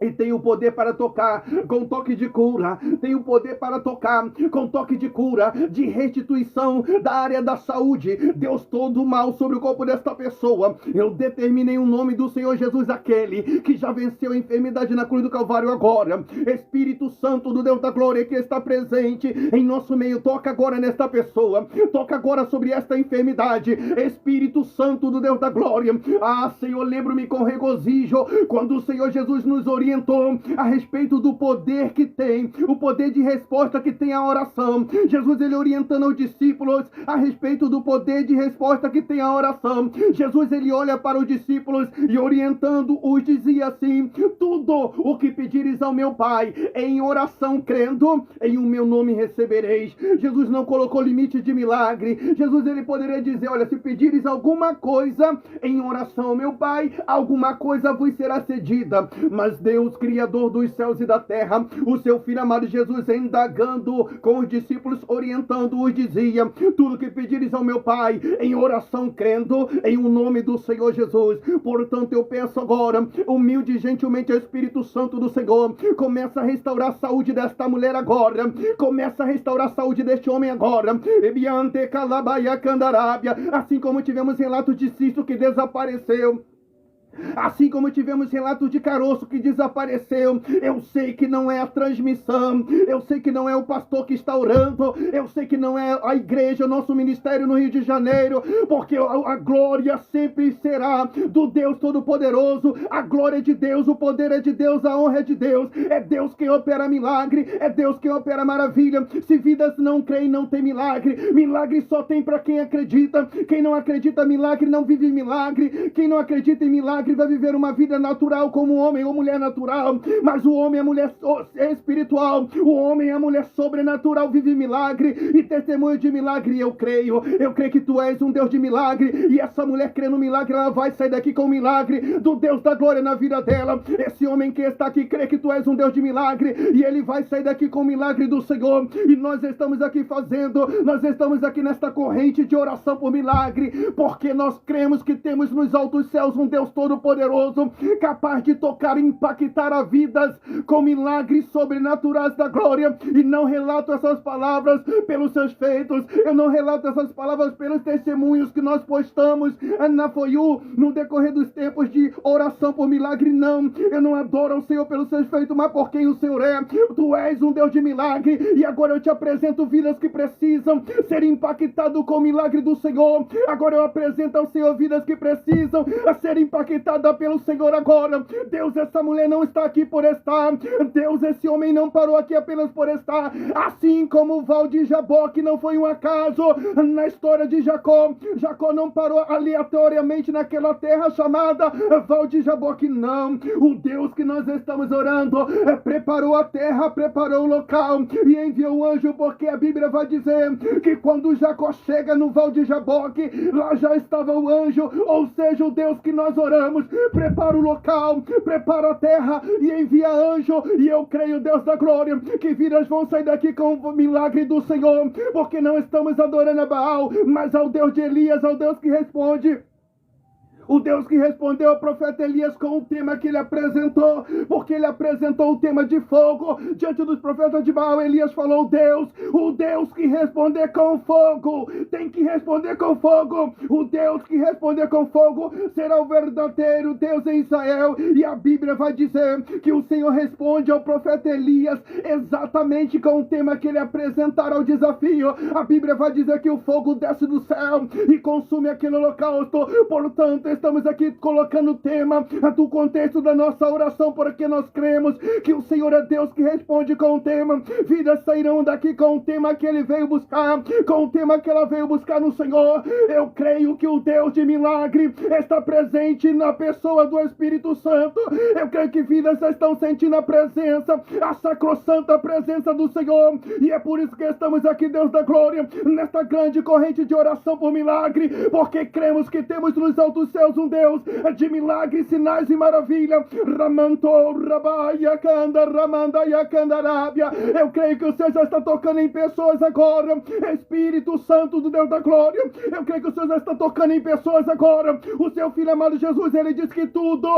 E tem o poder para tocar com toque de cura. Tem o poder para tocar com toque de cura, de restituição da área da saúde. Deus, todo o mal sobre o corpo desta pessoa, eu determinei o nome do Senhor Jesus, aquele que já venceu a enfermidade na cruz do Calvário agora. Espírito Santo do Deus da glória que está presente em nosso meio, toca agora nesta pessoa. Toca agora sobre esta enfermidade. Espírito Santo do Deus da glória. Ah, Senhor, lembro-me com regozijo quando o Senhor Jesus nos orientou a respeito do poder que tem, o poder de resposta que tem a oração. Jesus, ele orientando os discípulos a respeito do poder de resposta que tem a oração. Jesus, ele olha para os discípulos e orientando-os dizia assim: tudo o que pedires ao meu Pai em oração crendo, em o meu nome recebereis. Jesus não colocou limite de milagre. Jesus, ele poderia dizer: olha, se pedires alguma coisa em oração ao meu Pai, alguma coisa vos será cedida. Mas Deus, Criador dos céus e da terra, o seu Filho amado Jesus, indagando com os discípulos, orientando-os, dizia: tudo que pedires ao meu Pai em oração crendo, em o nome do Senhor Jesus. Portanto, eu peço agora, humilde e gentilmente, ao Espírito Santo do Senhor, começa a restaurar a saúde desta mulher agora, começa a restaurar a saúde deste homem agora. Assim como tivemos relatos de cisto que desapareceu, assim como tivemos relatos de caroço que desapareceu, eu sei que não é a transmissão, eu sei que não é o pastor que está orando, eu sei que não é a igreja, o nosso ministério no Rio de Janeiro, porque a glória sempre será do Deus Todo-Poderoso. A glória é de Deus, o poder é de Deus, a honra é de Deus. É Deus quem opera milagre, é Deus quem opera maravilha. Se vidas não creem, não tem milagre. Milagre só tem para quem acredita. Quem não acredita milagre não vive milagre. Quem não acredita em milagre vai viver uma vida natural como homem ou mulher natural, mas o homem é mulher espiritual, o homem é mulher sobrenatural, vive milagre e testemunho de milagre. Eu creio que tu és um Deus de milagre, e essa mulher crê no milagre, ela vai sair daqui com o milagre do Deus da glória na vida dela. Esse homem que está aqui crê que tu és um Deus de milagre, e ele vai sair daqui com o milagre do Senhor. E nós estamos aqui nesta corrente de oração por milagre, porque nós cremos que temos nos altos céus um Deus todo-poderoso, capaz de tocar e impactar a vidas com milagres sobrenaturais da glória. E não relato essas palavras pelos seus feitos, eu não relato essas palavras pelos testemunhos que nós postamos na FOIU no decorrer dos tempos de oração por milagre. Não, eu não adoro ao Senhor pelos seus feitos, mas por quem o Senhor é. Tu és um Deus de milagre, e agora eu te apresento vidas que precisam ser impactadas com o milagre do Senhor. Agora eu apresento ao Senhor vidas que precisam ser impactadas pelo Senhor agora. Deus, essa mulher não está aqui por estar. Deus, esse homem não parou aqui apenas por estar. Assim como o Val de Jaboque não foi um acaso na história de Jacó. Jacó não parou aleatoriamente naquela terra chamada Val de Jaboque, não. O Deus que nós estamos orando preparou a terra, preparou o local e enviou um anjo, porque a Bíblia vai dizer que quando Jacó chega no Val de Jaboque, lá já estava o anjo, ou seja, o Deus que nós oramos prepara o local, prepara a terra e envia anjo. E eu creio, Deus da glória, que vidas vão sair daqui com o milagre do Senhor, porque não estamos adorando a Baal, mas ao Deus de Elias, ao Deus que responde. O Deus que respondeu ao profeta Elias com o tema que ele apresentou, porque ele apresentou o tema de fogo diante dos profetas de Baal. Elias falou: o Deus que responder com fogo, tem que responder com fogo. O Deus que responder com fogo será o verdadeiro Deus em Israel. E a Bíblia vai dizer que o Senhor responde ao profeta Elias exatamente com o tema que ele apresentará ao desafio. A Bíblia vai dizer que o fogo desce do céu e consome aquele holocausto. Portanto, estamos aqui colocando o tema do contexto da nossa oração, porque nós cremos que o Senhor é Deus que responde com o tema. Vidas sairão daqui com o tema que Ele veio buscar, com o tema que ela veio buscar no Senhor. Eu creio que o Deus de milagre está presente na pessoa do Espírito Santo. Eu creio que vidas estão sentindo a presença, a sacrossanta presença do Senhor. E é por isso que estamos aqui, Deus da glória, nesta grande corrente de oração por milagre, porque cremos que temos nos altos céus um Deus de milagres, sinais e maravilha. Ramantou, rabaia, canda, ramandaia, candarábia. Eu creio que o Senhor já está tocando em pessoas agora. Espírito Santo do Deus da glória, eu creio que o Senhor já está tocando em pessoas agora. O seu Filho amado Jesus, Ele diz que tudo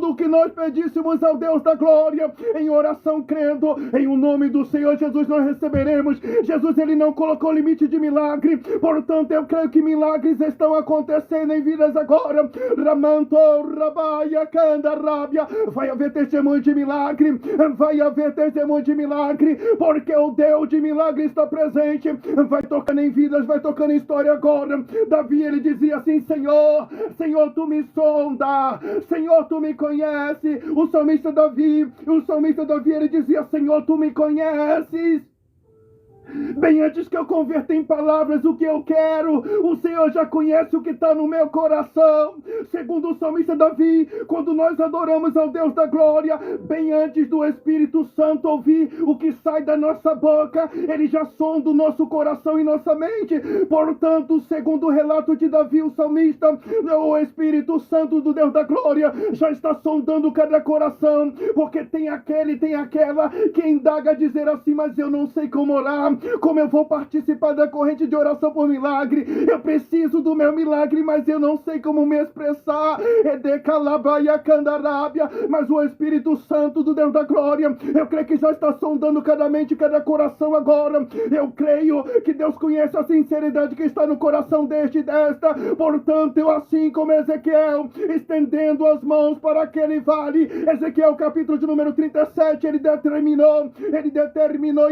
o que nós pedíssemos ao Deus da glória, em oração crendo, em o nome do Senhor Jesus nós receberemos. Jesus, Ele não colocou limite de milagre, portanto eu creio que milagres estão acontecendo em vidas agora. Ramanto, rabaia, canda, rábia. Vai haver testemunho de milagre, vai haver testemunho de milagre, porque o Deus de milagre está presente. Vai tocando em vidas, vai tocando em história agora. Davi, ele dizia assim: Senhor, tu me sonda, Senhor, tu me conhece. O salmista Davi, ele dizia: Senhor, tu me conheces. Bem antes que eu converta em palavras o que eu quero, o Senhor já conhece o que está no meu coração. Segundo o salmista Davi, quando nós adoramos ao Deus da glória, bem antes do Espírito Santo ouvir o que sai da nossa boca, Ele já sonda o nosso coração e nossa mente. Portanto, segundo o relato de Davi, o salmista, o Espírito Santo do Deus da glória já está sondando cada coração, porque tem aquele, tem aquela que indaga a dizer assim: mas eu não sei como orar, como eu vou participar da corrente de oração por milagre? Eu preciso do meu milagre, mas eu não sei como me expressar. Mas o Espírito Santo do Deus da glória, eu creio que já está sondando cada mente, cada coração agora. Eu creio que Deus conhece a sinceridade que está no coração deste e desta. Portanto, eu, assim como Ezequiel, estendendo as mãos para aquele vale, Ezequiel capítulo de número 37, ele determinou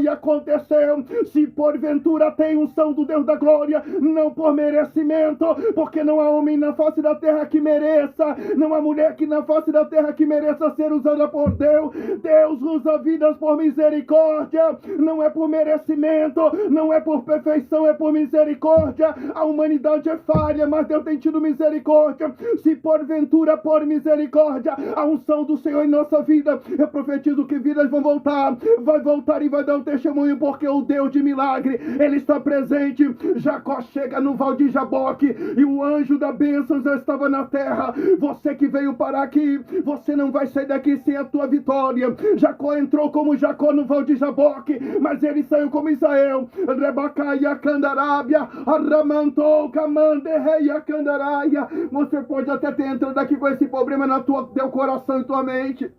e aconteceu. Se porventura tem unção do Deus da glória, não por merecimento, porque não há homem na face da terra que mereça, não há mulher que na face da terra que mereça ser usada por Deus. Deus usa vidas por misericórdia, não é por merecimento, não é por perfeição, é por misericórdia. A humanidade é falha, mas Deus tem tido misericórdia. Se porventura por misericórdia, a unção do Senhor em nossa vida, eu profetizo que vidas vão voltar, vai voltar e vai dar um testemunho, porque o Deus de milagre, Ele está presente. Jacó chega no Val de Jaboque e o anjo da bênção já estava na terra. Você que veio parar aqui, você não vai sair daqui sem a tua vitória. Jacó entrou como Jacó no Val de Jaboque, mas ele saiu como Israel. Rebacaia candarábia, arramantou camanderreia candaraia. Você pode até ter entrado aqui com esse problema no teu coração e tua mente.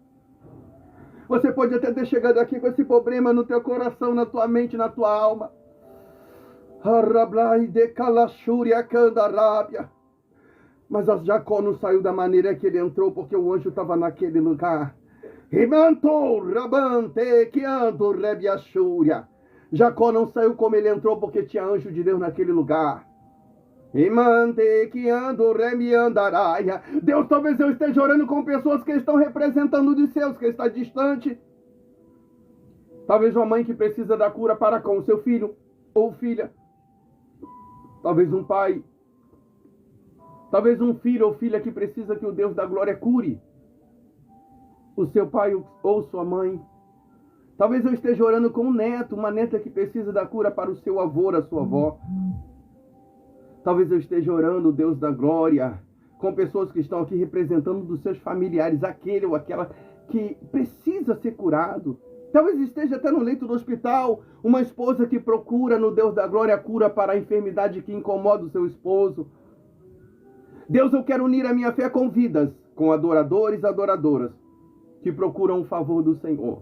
Você pode até ter chegado aqui com esse problema no teu coração, na tua mente, na tua alma. Mas Jacó não saiu da maneira que ele entrou, porque o anjo estava naquele lugar. Jacó não saiu como ele entrou, porque tinha anjo de Deus naquele lugar. Deus, talvez eu esteja orando com pessoas que estão representando de seus, que está distante. Talvez uma mãe que precisa da cura para com o seu filho ou filha. Talvez um pai. Talvez um filho ou filha que precisa que o Deus da glória cure o seu pai ou sua mãe. Talvez eu esteja orando com um neto, uma neta que precisa da cura para o seu avô, a sua avó. Talvez eu esteja orando, Deus da glória, com pessoas que estão aqui representando dos seus familiares, aquele ou aquela que precisa ser curado. Talvez esteja até no leito do hospital, uma esposa que procura no Deus da glória a cura para a enfermidade que incomoda o seu esposo. Deus, eu quero unir a minha fé com vidas, com adoradores e adoradoras que procuram o favor do Senhor.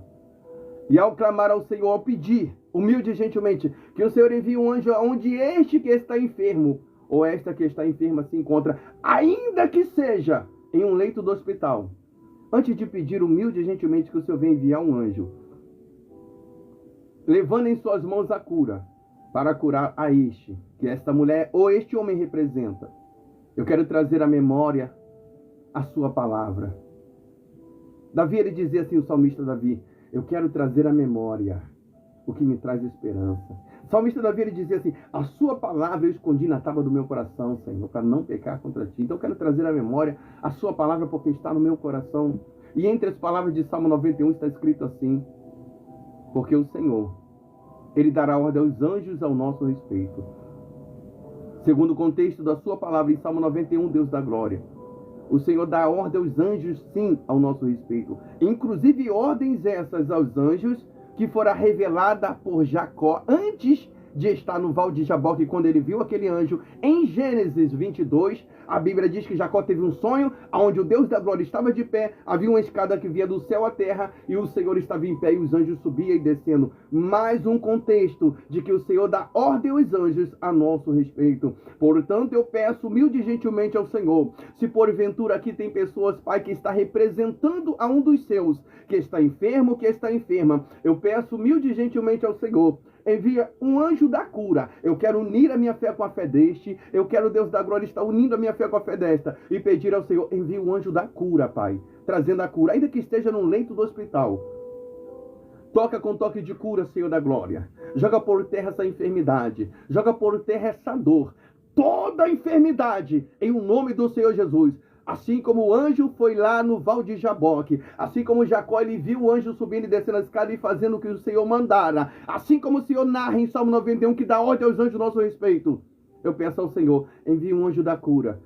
E ao clamar ao Senhor, ao pedir, humilde e gentilmente, que o Senhor envie um anjo aonde este que está enfermo, ou esta que está enferma se encontra, ainda que seja em um leito do hospital. Antes de pedir humilde e gentilmente que o Senhor venha enviar um anjo, levando em suas mãos a cura, para curar a este, que esta mulher ou este homem representa. Eu quero trazer à memória a sua palavra. Davi, ele dizia assim, o salmista Davi, eu quero trazer à memória o que me traz esperança. O salmista Davi, ele dizia assim, a sua palavra eu escondi na tábua do meu coração, Senhor, para não pecar contra ti. Então eu quero trazer à memória a sua palavra porque está no meu coração. E entre as palavras de Salmo 91 está escrito assim, porque o Senhor, ele dará ordem aos anjos ao nosso respeito. Segundo o contexto da sua palavra em Salmo 91, Deus da glória. O Senhor dá ordem aos anjos, sim, ao nosso respeito. Inclusive ordens essas aos anjos que fora revelada por Jacó antes de estar no Val de Jaboque, quando ele viu aquele anjo. Em Gênesis 22, a Bíblia diz que Jacó teve um sonho, onde o Deus da glória estava de pé, havia uma escada que via do céu à terra, e o Senhor estava em pé, e os anjos subiam e descendo. Mais um contexto de que o Senhor dá ordem aos anjos a nosso respeito. Portanto, eu peço humilde e gentilmente ao Senhor, se porventura aqui tem pessoas, Pai, que está representando a um dos seus, que está enfermo, que está enferma, eu peço humilde e gentilmente ao Senhor, envia um anjo da cura. Eu quero unir a minha fé com a fé deste. Eu quero, Deus da glória, estar unindo a minha fé com a fé desta. E pedir ao Senhor, envia um anjo da cura, Pai. Trazendo a cura, ainda que esteja no leito do hospital. Toca com toque de cura, Senhor da glória. Joga por terra essa enfermidade. Joga por terra essa dor. Toda a enfermidade, em o nome do Senhor Jesus. Assim como o anjo foi lá no Val de Jaboque, assim como Jacó, ele viu o anjo subindo e descendo a escada e fazendo o que o Senhor mandara, assim como o Senhor narra em Salmo 91, que dá ordem aos anjos a nosso respeito, eu peço ao Senhor, envie um anjo da cura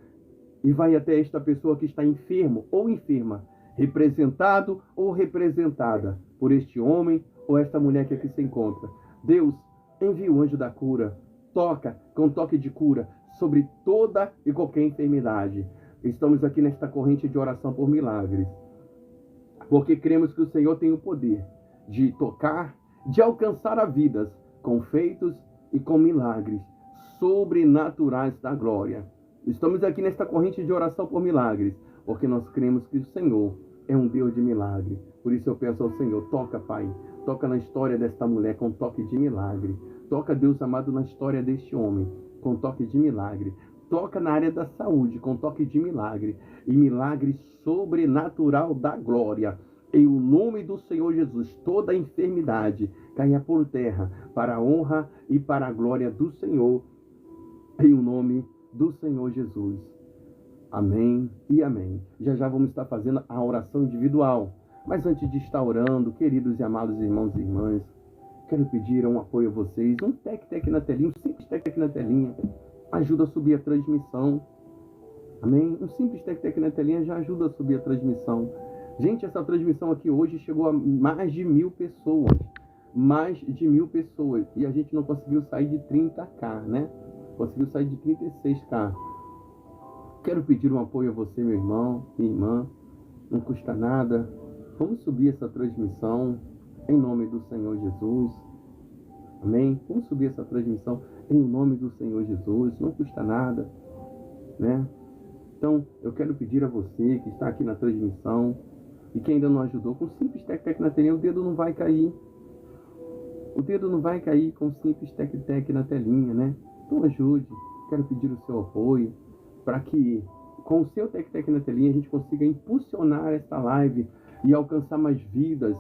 e vai até esta pessoa que está enfermo ou enferma, representado ou representada por este homem ou esta mulher que aqui se encontra. Deus, envie o anjo da cura, toca com toque de cura sobre toda e qualquer enfermidade. Estamos aqui nesta corrente de oração por milagres, porque cremos que o Senhor tem o poder de tocar, de alcançar a vidas com feitos e com milagres sobrenaturais da glória. Estamos aqui nesta corrente de oração por milagres, porque nós cremos que o Senhor é um Deus de milagre. Por isso eu peço ao Senhor, toca, Pai, toca na história desta mulher com toque de milagre. Toca, Deus amado, na história deste homem com toque de milagre. Toca na área da saúde com toque de milagre e milagre sobrenatural da glória. Em o nome do Senhor Jesus, toda enfermidade caia por terra para a honra e para a glória do Senhor. Em o nome do Senhor Jesus. Amém e amém. Já já vamos estar fazendo a oração individual. Mas antes de estar orando, queridos e amados irmãos e irmãs, quero pedir um apoio a vocês. Um tec-tec na telinha, um simples tec-tec na telinha. Ajuda a subir a transmissão. Amém? Um simples tec-tec na telinha já ajuda a subir a transmissão. Gente, essa transmissão aqui hoje chegou a mais de 1000 pessoas. Mais de 1000 pessoas. E a gente não conseguiu sair de 30k, né? Conseguiu sair de 36k. Quero pedir um apoio a você, meu irmão, minha irmã. Não custa nada. Vamos subir essa transmissão em nome do Senhor Jesus. Amém? Vamos subir essa transmissão em nome do Senhor Jesus. Não custa nada, né? Então, eu quero pedir a você que está aqui na transmissão e que ainda não ajudou, com simples tec-tec na telinha, o dedo não vai cair. O dedo não vai cair com simples tec-tec na telinha, né? Então ajude. Quero pedir o seu apoio para que com o seu tec-tec na telinha a gente consiga impulsionar esta live e alcançar mais vidas.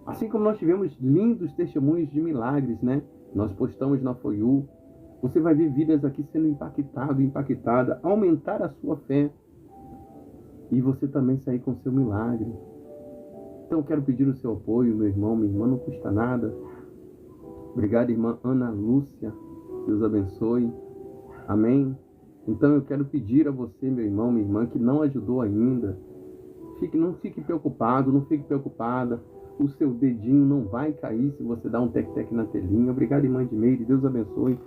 Assim como nós tivemos lindos testemunhos de milagres, né? Nós postamos na For You. Você vai ver vidas aqui sendo impactado, impactada, aumentar a sua fé. E você também sair com o seu milagre. Então eu quero pedir o seu apoio, meu irmão, minha irmã, não custa nada. Obrigado, irmã Ana Lúcia. Deus abençoe. Amém? Então eu quero pedir a você, meu irmão, minha irmã, que não ajudou ainda. Não fique preocupado, não fique preocupada. O seu dedinho não vai cair se você dar um tec-tec na telinha. Obrigado, irmã de Meire. Deus abençoe.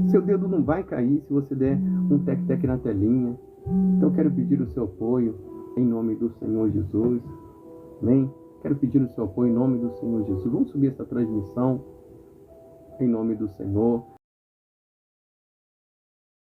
Seu dedo não vai cair se você der um tec-tec na telinha. Então eu quero pedir o seu apoio em nome do Senhor Jesus. Amém? Quero pedir o seu apoio em nome do Senhor Jesus. Vamos subir essa transmissão em nome do Senhor.